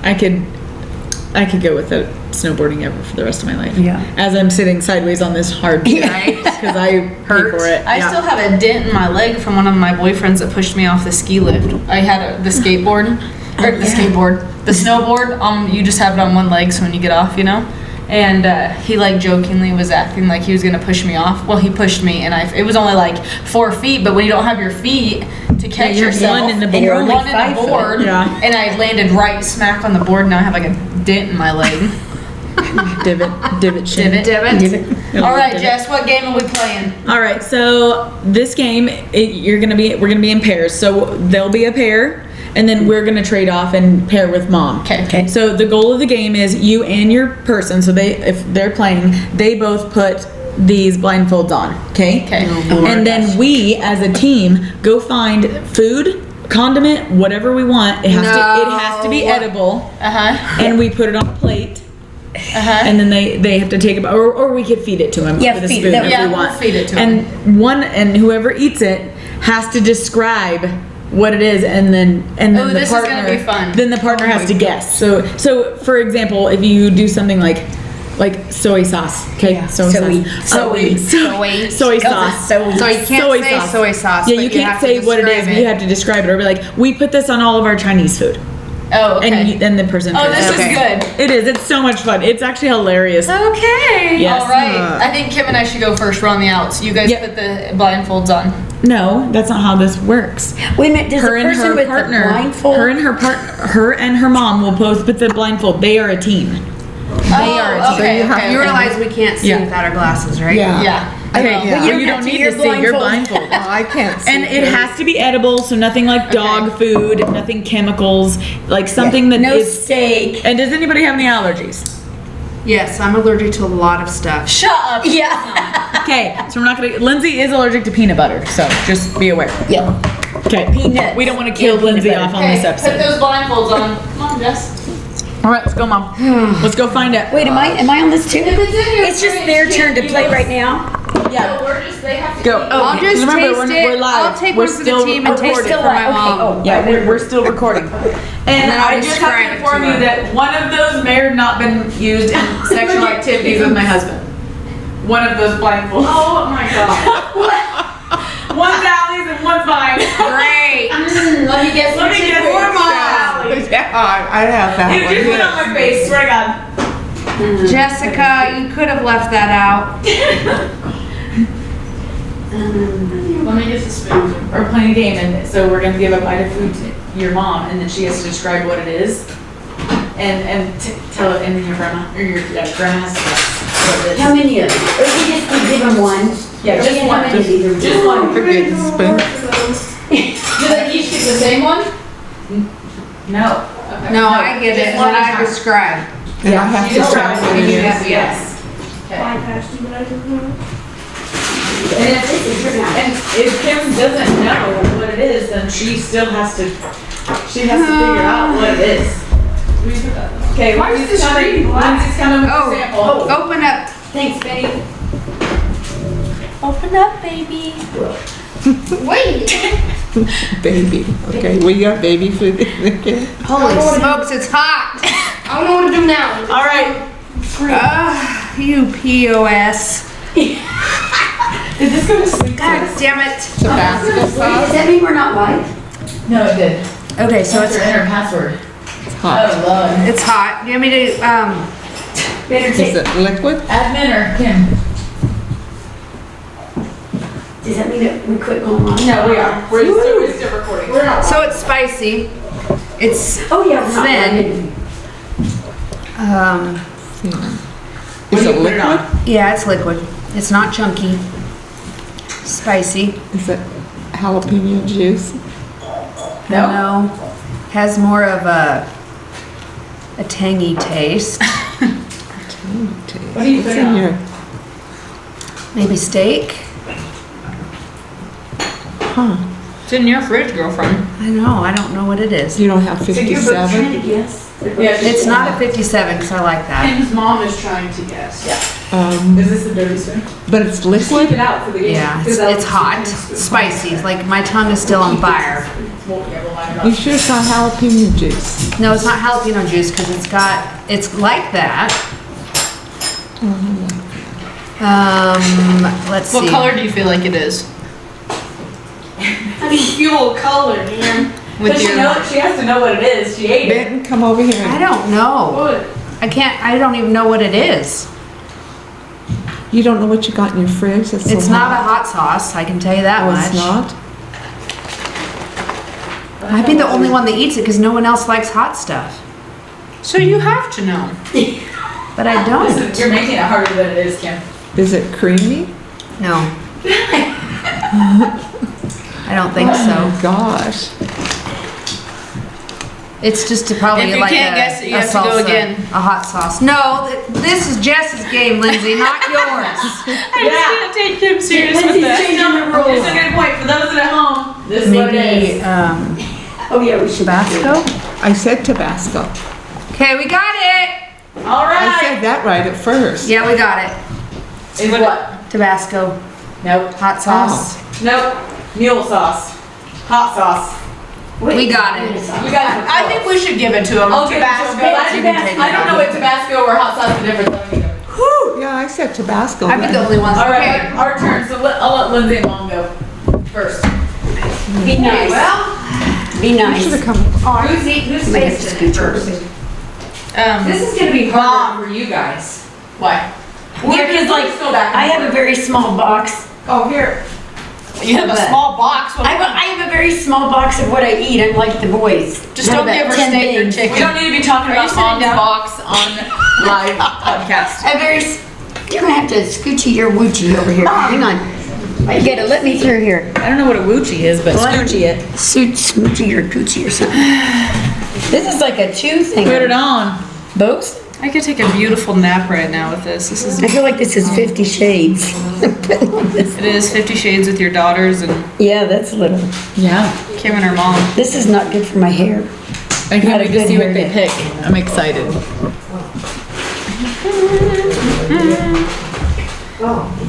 I could go without snowboarding ever for the rest of my life. Yeah. As I'm sitting sideways on this hard Right? because I hurt for it. I still have a dent in my leg from one of my boyfriends that pushed me off the ski lift. I had the skateboard, or the snowboard. You just have it on one leg, so when you get off, you know. And he like jokingly was acting like he was gonna push me off. Well, he pushed me, and it was only like 4 feet. But when you don't have your feet to catch you're yourself, one in the And you're board. only one in 5 the foot. board, Yeah. and I landed right smack on the board. Now I have like a dent in my leg. divot shin. Divot. Divot. All right, Jess, what game are we playing? All right, so this game we're gonna be in pairs. So there'll be a pair, and then we're gonna trade off and pair with Mom. Okay. So the goal of the game is you and your person. So if they're playing, they both put these blindfolds on. Okay. Okay. And then we, as a team, go find food, condiment, whatever we want. It has to be edible, Uh huh. and we put it on a plate. Uh-huh. And then they have to take it, or we could feed it to him Yeah, with a feed it. spoon That- if yeah, we we'll want. feed it to him. And whoever eats it has to describe what it is, and then Oh, the this is partner. gonna be fun. Then the partner has to guess. So for example, if you do something like soy sauce, okay, Yeah. soy Soy. sauce, soy sauce. So So you can't Soy say sauce. soy sauce. Yeah, but you can't have to say what it is. describe But you have to describe it, or be like, we put this on all of our Chinese food, Oh, okay. and then the person. Oh, tries this it. is good. It is. It's so much fun. It's actually hilarious. Okay. Yes. All right. I think Kim and I should go first. We're on the outs. You guys Yep. put the blindfolds on. No, that's not how this works. Wait a minute, does Her the and person her with partner, the blindfold? her and her mom will both put the blindfold. They are a team. They are. Okay. you have- okay, You okay. realize we can't see Yeah. without our glasses, right? Yeah. Yeah. Okay, But well, you have don't to need your to see. You're blindfold. blindfolded. Oh, I can't see. And it has to be edible, so nothing like dog food, nothing chemicals, like something that No is. steak. And does anybody have any allergies? Yes, I'm allergic to a lot of stuff. Shut up. Yeah. Okay, so we're not gonna. Lindsay is allergic to peanut butter, so just be aware. Yeah. Okay. Peanuts. We don't want to kill and peanut Lindsay butter. off on this Put episode. those blindfolds on. Come on, Jess. All right, let's go, Mom. Let's go find it. Wait, am I on this too? If it's in your It's just fridge, their turn to you play know- right now. Yeah. So they have to Go. eat. I'll just Remember, taste we're it. live. I'll take We're one for the still team and taste it still for my live. Okay, mom. oh. Yeah, we're still recording. And then I'll I just have describe to it inform to you her. that one of those may have not been used in sexual activities with my husband. One of those blindfolds. Oh my god. One's Allie's and one's mine. Great. Let me guess. Let me guess. which More Allie's. Yeah, I have that It one. just went on my face, swear to God. Jessica, you could have left that out. Let me get the spoon. We're playing a game, and so we're gonna give a bite of food to your mom, and then she has to describe what it is, and tell it, and then your grandma or your grandma has to guess what it How is. many of them? Or we just give them one? Yeah, just How one. many of these are Just one. Forget the spoon. Do they each get the same one? No. No, I get just it. one What at a I time. describe. And I have to try what it is. Yes. And if Kim doesn't know what it is, then she still has to, figure out what it is. Okay, Lindsay's coming with the sample. Oh, open up. Thanks, Betty. Open up, baby. Wait. Baby. Okay, we got baby food in there. Okay. Holy smokes, it's hot. I don't know what to do now. All right. You POS. Did this go to sleep? God damn it. Tabasco Does sauce. that mean we're not live? No, it did. Okay, so What's it's your inner password? Hot. Oh, Lord. it's hot. You want me to Better Is take. it liquid? Admin or Kim? Does that mean that we quit going on? No, we are. We're still recording. so it's spicy. It's Oh yeah, we're not Thin. live. Is do it you put it on? liquid? Yeah, it's liquid. It's not chunky. Spicy. Is it jalapeno juice? No. Has more of a tangy taste. What do you put in on? your? Maybe steak. Huh? It's in your fridge, girlfriend. I know. I don't know what it is. You don't have 57? Trying to guess. It's not a 57 because I like that. Kim's mom is trying to guess. Is this a dirty spoon? But it's Keep it liquid? out for the game. Yeah, it's hot, spicy. Like my tongue is still on fire. We'll line it You up. sure it's not jalapeno juice? No, it's not jalapeno juice because it's like that. Let's see. What color do you feel like it is? I mean, fuel color, man. With She has to know what it is. She ate it. Benton, come over here. I don't know. I don't even know what it is. You don't know what you got in your fridge? That's so It's not a hot sauce, I can tell you that Oh, much. it's not? I'd be the only one that eats it because no one else likes hot stuff. So you have to know. But I don't. You're making it harder than it is, Kim. Is it creamy? No. I don't think Oh so. my gosh. It's just probably If you like can't a, guess it, you a have to go salsa, again. a hot sauce. No, this is Jess's game, Lindsay, not yours. Yeah. Take him serious Lindsay's changing the rules. It's a good point for those that are at home. This is what it Maybe is. Oh yeah, we should. Tabasco. I said Tabasco. Okay, we got it. All I right. said that right at first. Yeah, we got it. Is what? Tabasco, Nope. hot sauce. Nope. Mule sauce. Hot sauce. We got it. You guys. I think we should give it to him. I'll give it to him, but I don't know what Tabasco or hot sauce the difference. Let me go. Whew, yeah, I said Tabasco. I'd be the only one. All right, Okay. our turn. So I'll let Lindsay and Mom go first. Be nice. Well, Be You nice. should have come. who's Might have to tasting it scooch over. first? This is gonna be harder for you guys. Why? Yeah, because like, I have a very small box. Oh, here. You have a small box. I have a very small box of what I eat. I'm like the boys. Just What don't about give her 10 steak or things? chicken. We don't need to be talking Are you about sitting Mom's down? box on live podcast. A very. You're gonna have to scoochy your woochie over here. Hang on. I get it. Let me through here. I don't know what a woochie is, but scoochie it. Smoochie or coochie or something. This is like a chew thing. Put it on. Both? I could take a beautiful nap right now with this. This is I feel like this is 50 Shades. it is 50 Shades with your daughters and Yeah, that's a little. Yeah. Kim and her mom. This is not good for my hair. I can't Not a wait to good see what hair they day. pick. I'm excited.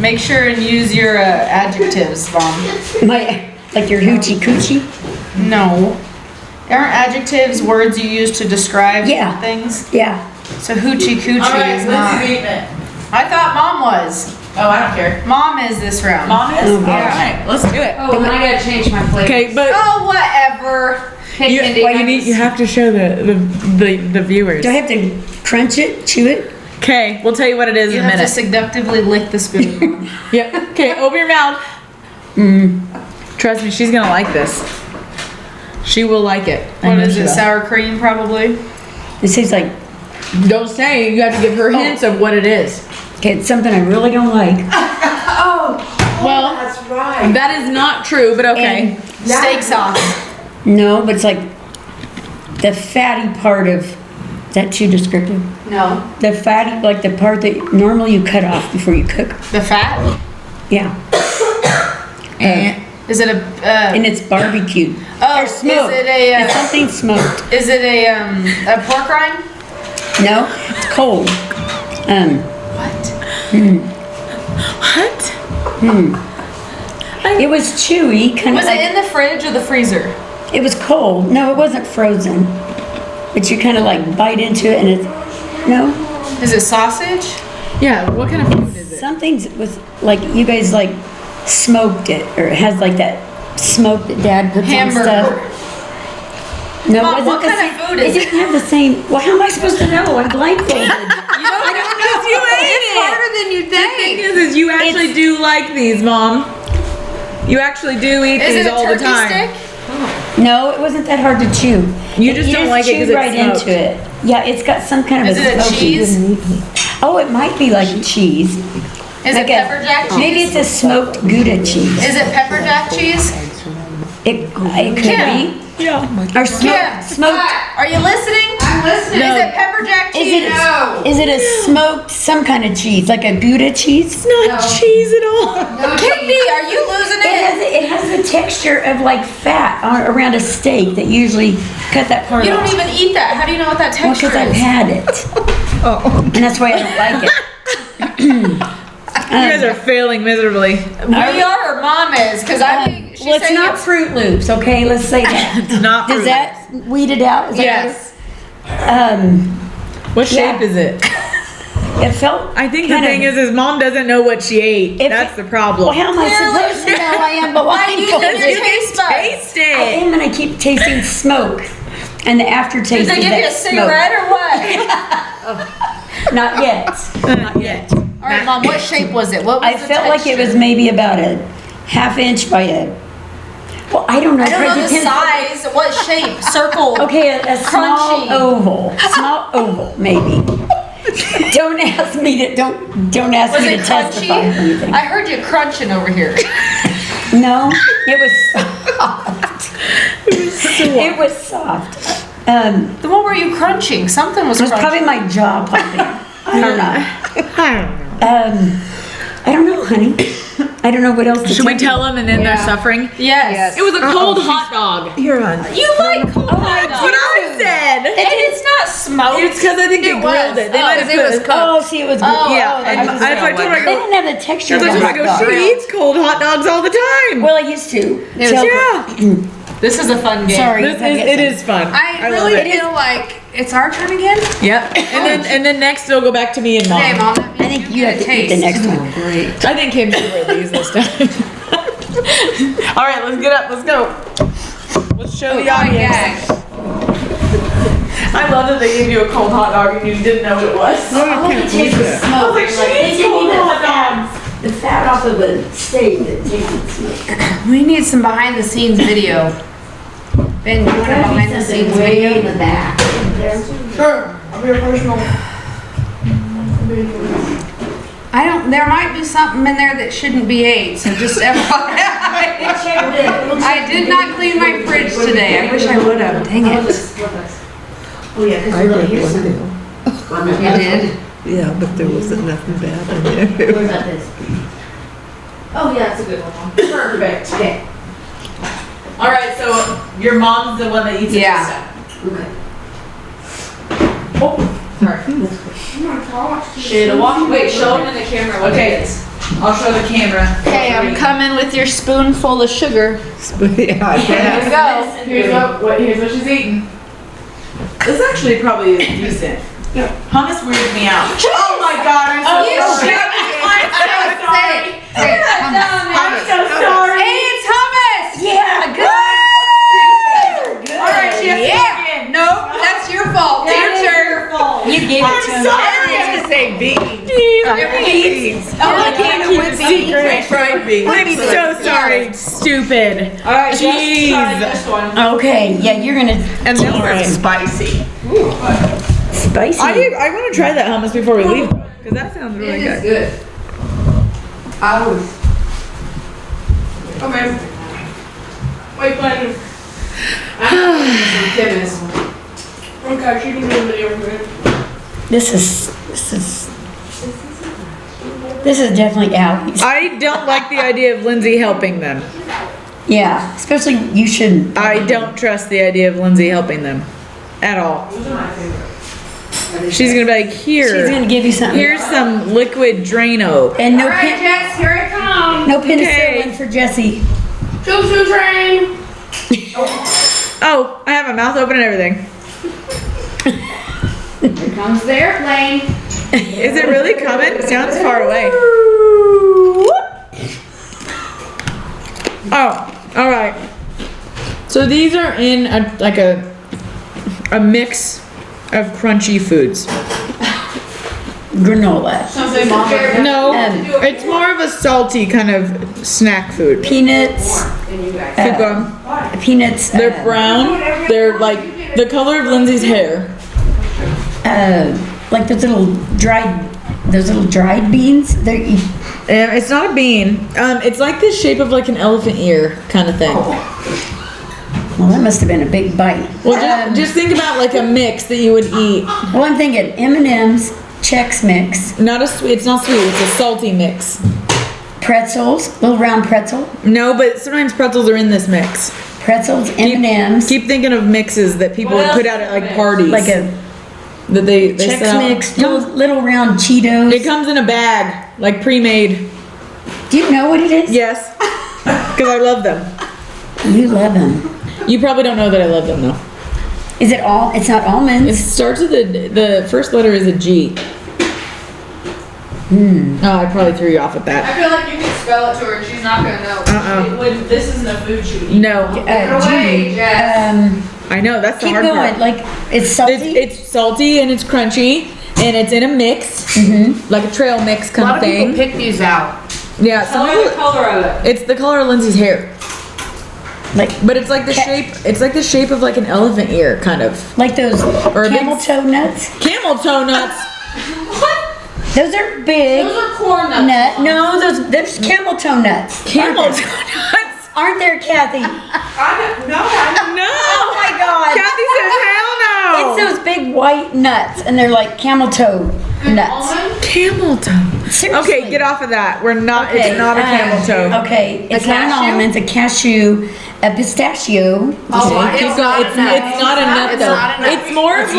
Make sure and use your adjectives, Mom. Like your hoochie coochie? No. Aren't adjectives words you use to describe Yeah. things? Yeah. So hoochie coochie is not. eating it. I thought Mom was. Oh, I don't care. Mom is this round. Mom is? Oh, gosh. Alright, let's do it. Oh, and I gotta change my flavor. Okay, but Oh, whatever. Hey, you, Mindy, you have to show the viewers. Do I have to crunch it, chew it? Okay, we'll tell you what it is You in a have to minute. seductively lick the spoon. Yeah. Okay, open your mouth. Trust me, she's gonna like this. She will like it. I What know is she it? will. Sour cream, probably. It seems like, Don't say. You have to give her hints of what it is. okay, it's something I really don't like. Well, That's right. that is not true, but okay. And- Steak sauce. No, but it's like the fatty part of, is that too descriptive? No. The fatty, like the part that normally you cut off before you cook. The fat? Yeah. And Is it a? And it's barbecued. Oh, Or smoked. is it a? It's something smoked. Is it a pork rind? No, it's cold. What? what? It was chewy, kind Was of like, it in the fridge or the freezer? it was cold. No, it wasn't frozen. But you kind of like bite into it and it's, no? Is it sausage? Yeah. What kind of food is it? Something's with, like, you guys like smoked it, or it has like that smoke that Dad puts on Hamburger. stuff. No, Mom, it wasn't what the kind same. of food is It didn't have the same, well, how am I supposed to know? I'm blindfolded. You don't know. You ate It's it. harder than you The thing think. is you actually do like these, Mom. You actually do eat Is these it a all the turkey time. stick? No, it wasn't that hard to chew. You just don't like it 'cause chewed it's right smoked. into it. Yeah, it's got some kind of Is it a smoky- cheese? Oh, it might be like cheese. Is Like it pepper jack cheese? Maybe it's a smoked Gouda cheese. Is it pepper jack cheese? It could Kim. be. Yeah. Or Kim, smoked. Are you listening? I'm listening. No. Is it pepper jack Is cheese? it, is it a smoked, some kind of cheese, like a Gouda cheese? Not cheese at all. Kitty, are you losing it? It has the texture of like fat around a steak that usually cut that part You off. don't even eat that. How do you know what that Well, texture because I've is? had it. And that's why I don't like it. You guys are failing miserably. We are, or Mom is, because I think she's Well, it's saying not it's Fruit Loops, okay? Let's say that. It's not Does fruit. that weed it out? Is that yes. better? What Yeah. shape is it? It felt. I think the kind of- thing is Mom doesn't know what she ate. If That's it- the problem. Well, how am I supposed to know I am blindfolded? Why do you taste buds? Taste I it. am, and I keep tasting smoke, and the aftertaste Did is they give you a that cigarette or what? smoke. Not yet. Not yet. All right, Mom, what shape was it? What was I the felt like it was texture? maybe about a half inch by a. Well, I don't know. I don't know the Depends- size. What shape? Circle. Okay, a small Crunchy. oval. Small oval, maybe. Don't ask me to. Don't ask Was me it to testify or anything. crunchy? I heard you crunching over here. No, it was soft. It was soft. Then what were you crunching? Something was It was crunching. probably my jaw popping. I don't know. I don't know, honey. I don't know what else to Should we you. tell them and then they're suffering? Yes. It was a cold hot dog. You're on. You like cold hot That's what dogs. I said. And it's not smoked. It's because I think they grilled it. They might have put Oh, see, it was. Yeah, and I told her, I They go, didn't have the texture of I a told her, I hot go, dog. she eats cold hot dogs all the time. Well, I used to. Yeah. This is a fun game. Sorry. It is fun. I love really it. feel like it's our turn again. Yep. And then next it'll go back to me and Mom. Okay, Mom. that means I think you get have a to eat the taste. next one. I think Kim should wear these this time. All right, let's get up. Let's go. Let's show the Oh, audience. yeah. I love that they gave you a cold hot dog and you didn't know what it was. All you taste is smoke. I was like, Like, she they eats give cold me hot dogs. the fat off of a steak that tasted smoke. We need some behind the scenes video. Ben, you want a behind the scenes video? in the back. I don't. There might be something in there that shouldn't be ate. So just FYI. I did not clean my fridge today. I wish I would have. Dang it. I read one deal. You did? Yeah, but there wasn't nothing bad in there. What about this? Oh, yeah, that's a good one. Perfect. Okay. All right, so your mom's the one that eats Yeah. Okay. Sorry. Wait, show them in the camera what Okay. it is. I'll show the camera. Okay, I'm coming with your spoonful of sugar. Yeah, Here we go. Here's what she's eating. This actually probably is decent. Hummus weirds me out. Oh my god, I'm so sorry. I'm so sorry. Hey, it's hummus! Yeah, good. All right, she has to again. Nope, that's your fault. Your turn. You gave it to him. I was gonna say beans. Oh, I can't keep it secret. Fried beans. I'm so sorry. Stupid. All right, Jeez. just try this one. Okay, yeah, you're gonna And those are Alright. spicy. spicy. I want to try that hummus before we leave because that sounds really It is good. good. Oh. Okay. Wait, but Kim is. Okay, she can do a video for it. This is definitely Allie's. I don't like the idea of Lindsay helping them. Yeah, especially you shouldn't. I don't trust the idea of Lindsay helping them at all. She's gonna be like, here. She's gonna give you something. Here's some liquid Drano. And no All right, Jess, here I come. no penicillin Okay. for Jesse. Choo-choo train. Oh, I have my mouth open and everything. Here comes the airplane. Is it really coming? It sounds far away. Oh, all right. So these are in a mix of crunchy foods. Granola, No, Um, it's more of a salty kind of snack food. peanuts, Keep going. peanuts. They're brown. They're like the color of Lindsay's hair. Like those little dried beans. They're It's not a bean. It's like the shape of like an elephant ear kind of thing. well, that must have been a big bite. Well, just think about like a mix that you would eat. Well, I'm thinking M&M's, Chex Mix, Not a sweet. It's not sweet. It's a salty mix. pretzels, little round pretzel, No, but sometimes pretzels are in this mix. pretzels, M&M's, Keep thinking of mixes that people would put out at like parties. like a that they Chex sell. Mix, little round Cheetos. It comes in a bag, like pre-made. Do you know what it is? Yes, because I love them. You love them. You probably don't know that I love them though. Is it all? It's not It almonds. starts with the first letter is a G. Oh, I probably threw you off with that. I feel like you can spell it to her and she's not gonna know. This isn't a food shoot. No, G. Jess. I know that's the Keep hard going. part. Like it's salty. It's salty and it's crunchy and it's in a mix, like a trail mix A kind lot of of people thing. pick these out. Yeah, some Tell her the people. color of it. It's the color of Lindsay's hair, like but it's like the shape. It's like the shape of like an elephant ear, kind of. those Or a big- camel toe nuts. Camel toe nuts. Those are big. Those are corn nuts. Nut. No, there's camel toe nuts. Camel Aren't toe there? nuts. Aren't there, Kathy? No. Oh my God. Kathy says hell no. It's those big white nuts, and they're like camel toe nuts. Camel toe. Seriously. Okay, get off of that. We're not. Okay, It's not a camel toe. Okay, it's not an cashew? almond. It's a cashew, a pistachio. Oh, Keep going. It's not a nut It's though. not a nut. It's more of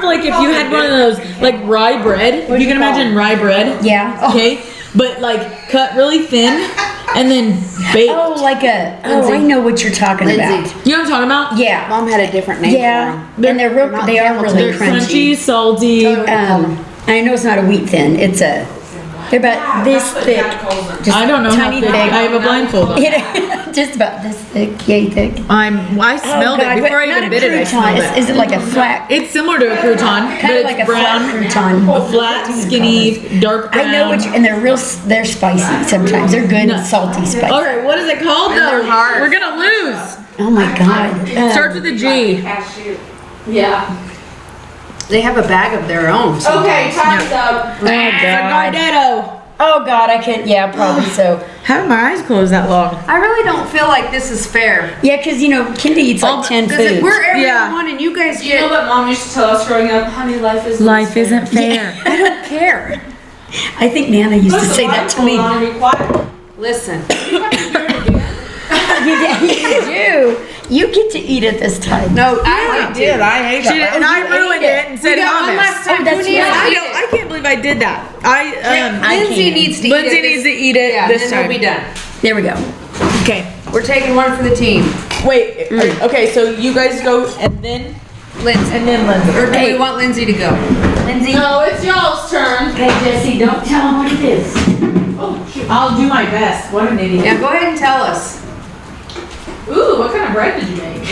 like if you had one of those like rye bread. If you can imagine rye bread. Yeah. Okay, but like cut really thin and then baked. Oh, like a. Oh, I know what you're talking Lindsay. about. You know what I'm talking about? Yeah. Mom had a different name Yeah. for them. And they're real. Not They are camel really They're crunchy, crunchy. salty. I know it's not a wheat thin. It's a. They're about this thick. Just I don't know how tiny thick. thick. I have a blindfold on. Just about this thick, yay thick. I smelled God, it before I but even not bit a it. I crouton. smelled it. Is it like a flat? It's similar to a crouton, but Kind of it's like a brown. flat crouton. A flat, skinny, dark brown. I know what you, and they're real. They're spicy sometimes. They're good, Nuts. salty, spicy. All right, what is it called though? they're hard. We're gonna lose. Oh my God. Starts with a G. Yeah. They have a bag of their own. Okay, time's up. Oh God. Gardetto. Oh God, I can't. Yeah, probably so. Having my eyes closed that long. I really don't feel like this is fair. Yeah, because Kendi eats like 10 Because foods. we're every Yeah. one and you guys You know get. what Mom used to tell us growing up? Honey, life is Life isn't fair. I don't care. I think Nana used to say that to me. Listen. You do. You get to eat it this time. No, I did. I hate She did, and I ruined it and said got one hummus. last time. that's Who needs right. to I eat know, it? I can't believe I did that. Lindsay can't. needs to Lindsay eat it. needs to eat it Yeah, this then time. we'll be done. There we go. Okay. We're taking one for the team. Wait. Okay, so you guys go and then Lindsay. then Lindsay. Or do Hey. we want Lindsay to go? Lindsay. No, it's y'all's turn. Okay, Jesse, don't tell him what it is. I'll do my best. What an idiot. Yeah, go ahead and tell us. Ooh, what kind of bread did you make?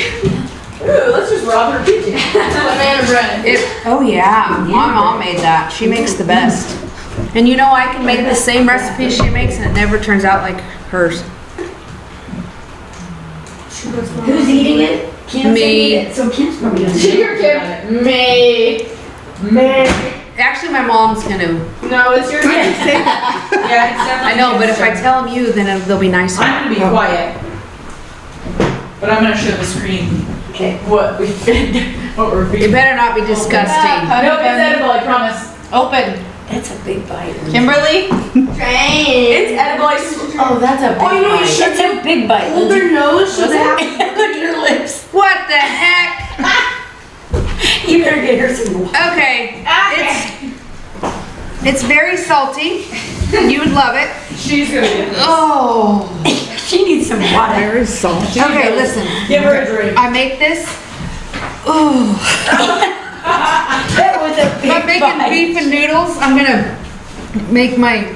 Ooh, let's just rob her kitchen. Banana bread. Oh yeah, my mom made that. She makes the best. And you know I can make the same recipe she makes and it never turns out like hers. Who's eating it? Kim's Me. eating it, so Kim's probably gonna do it. Your kid. Me. Actually, my mom's gonna. No, it's your kid. Yeah, it's definitely I know, but if I your turn. tell them you, then they'll be nicer. I'm gonna be quiet. But I'm gonna show the screen Okay. what we what we're It feeding. better not be disgusting. No, it's edible, I promise. Open. That's a big bite. Kimberly. It's edible. Oh, that's a big Oh, you know, it's a big bite. Hold Lindsay. her nose so Look that. at your lips. What the heck? You better get her some water. Okay, it's very salty. You would love it. She's gonna get this. Oh. She needs some water. Very salty. Okay, listen. Give her a drink. I make this. Ooh. That was a big I'm making bite. beef and noodles. I'm gonna make my.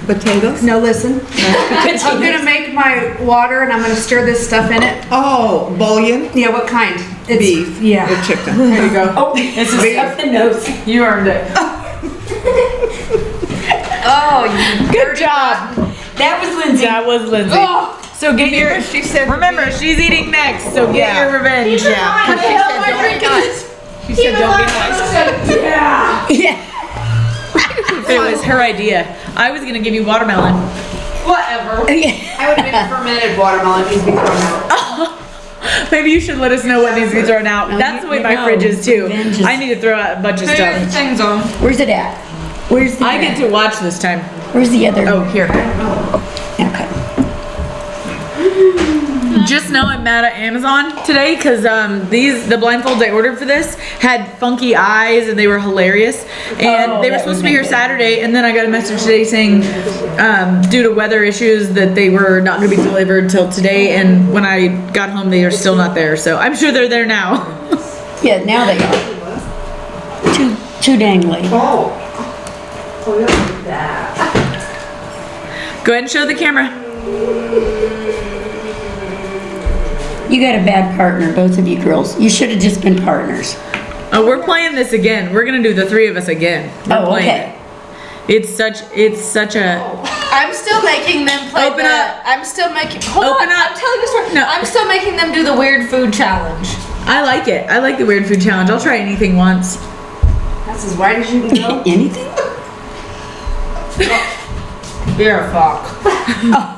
Potatoes? No, listen. I'm gonna make my water and I'm gonna stir this stuff in it. Oh, bouillon? Yeah, what kind? It's, Beef. Yeah. Or chicken? There you go. Oh, it's stuff the nose. You earned it. Oh, you Good job. That was Lindsay. That was Lindsay. Oh. So get your. She said. Remember, she's eating next, so get Yeah. your revenge. Yeah. What the hell am I drinking? She said, don't be nice. Yeah. It was her idea. I was gonna give you watermelon. Whatever. I would have been fermented watermelon. Needs to be thrown out. Maybe you should let us know what needs to be thrown out. No, That's the way you my know, fridge is too. revenge is- I need to throw out a bunch of Put your stuff. things on. Where's it at? Where's the I get to watch this time. Where's the other? Oh, here. Okay. Just know I'm mad at Amazon today because the blindfolds I ordered for this had funky eyes and they were hilarious. And Oh, they were that supposed to would be here make it. Saturday, and then I got a message today saying due to weather issues that they were not going to be delivered till today. And when I got home, they are still not there. So I'm sure they're there now. Yeah, now they are. Too dang late. Oh. Go ahead and show the camera. You got a bad partner, both of you girls. You should have just been partners. Oh, we're playing this again. We're gonna do the three of us again. We're Oh, playing okay. it. It's such a. I'm still making them play. Open up. I'm still making. Hold Open on. up. I'm telling you a story. No. I'm still making them do the weird food challenge. I like it. I like the weird food challenge. I'll try anything once. That's as wide as you can go. Anything? You're a fuck.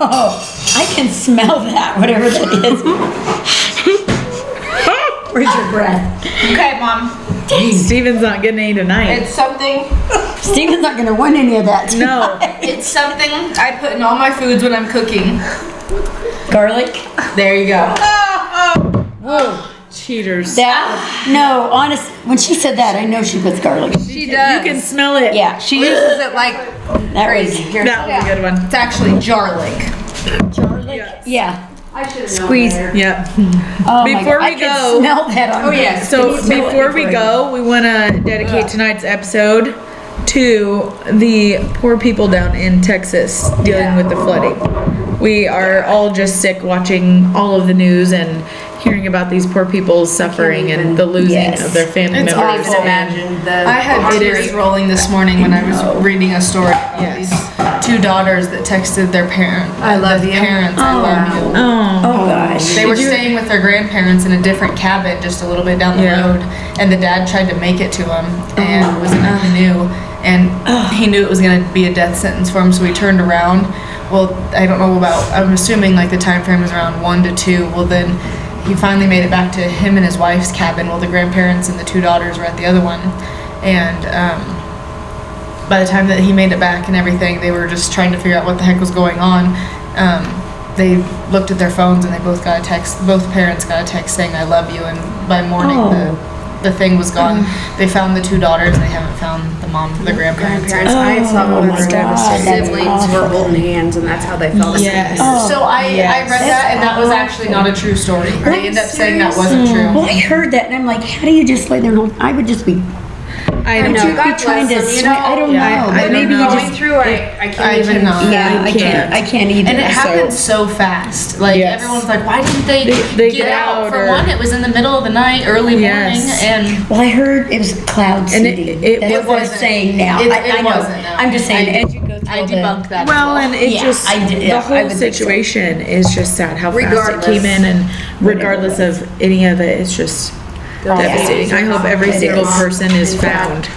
Oh, I can smell that, whatever that is. Where's your breath? Okay, Mom. Steven's not getting any tonight. It's something. Steven's not gonna want any of that. No. It's something I put in all my foods when I'm cooking. Garlic? There you go. Whoa. Cheaters. That, no, honest, when she said that, I know she puts garlic. She You does. can smell it. Yeah, She uses it like that crazy. was Here, That was a good one. It's actually garlic. garlic. Yeah. I should have Squeeze. Yep. Oh Before my we God, I go- can smell that on Oh, yes. So Can you smell it before we I- go, we want to dedicate tonight's episode to the poor people down in Texas dealing with the flooding. We are all just sick watching all of the news and hearing about these poor people's suffering and the losing Yes. of their family It's members. awful. imagine the. I had It tears is. rolling this morning when I was reading a story about Yes. these two daughters that texted their parents. I love you. Parents, I love you. Oh gosh. They were staying with their grandparents in a different cabin just a little bit down the road, and the dad tried to make it to him and was in a canoe, and he knew it was going to be a death sentence for him, so he turned around. Well, I don't know I'm assuming like the time frame was around 1 to 2. Well, then he finally made it back to him and his wife's cabin while the grandparents and the two daughters were at the other one. And by the time that he made it back and everything, they were just trying to figure out what the heck was going on. They looked at their phones and they both got a text. Both parents got a text saying "I love you," and by morning the thing was gone. They found the two daughters and they haven't found the grandparents. I saw one of my their God, that's siblings were awful. holding hands, and that's how they felt. Yes. So I read that, and that was actually not a true story. They ended up saying that wasn't true. Well, I heard that and I'm like, how do you just lay there and hold? I would just be. I Would know. you be trying to swim? I don't know. I But maybe you going just. through, I can't even. Yeah, I can't either. And it happened so fast. Like Yes. everyone's like, why didn't they They get get out? out For or- one, it was in the middle of the night, early Yes. morning, and Well, I heard it was cloud And it- seeding. it That's what they're wasn't. saying now. It I know. wasn't, no. I'm just saying, I- as you go through I all the. debunked that. Well, and it Yeah, just, I did- yeah, the I whole would think so. situation is just sad how fast it Regardless. came in, and regardless of any of it, it's just devastating. I hope every It single is. person is found.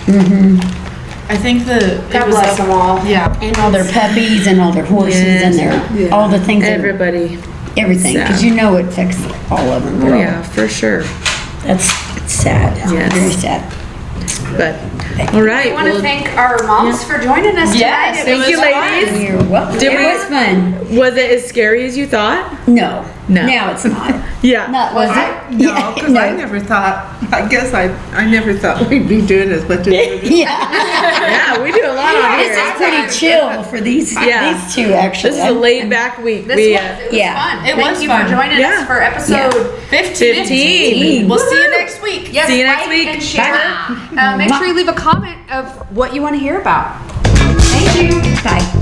I think God bless them all. Yeah. And all their puppies and all their horses and their, all the things, that are- Everybody. everything, because Sad. you know it affects all of them. Oh, yeah, for sure. That's sad, Yes. very sad. But, all right. I want to well, thank our moms for joining us Yes, tonight. It thank was you, fun. ladies. You're welcome. Did It we- was fun. Was it as scary as you thought? No. No. Now it's not. Yeah. Not, was it? No, because I never thought, I guess I never thought we'd be doing as much as we're doing. Yeah. Yeah, we do a lot on This here. is pretty chill for these Yeah. two, actually. This is a laid back week. This We, was, it was Yeah. fun. It Thank was you fun. for joining Yeah. us for episode 15. We'll see you next week. Yes, See you like next week. and share. Make sure you leave a comment of what you want to hear about. Thank you. Bye.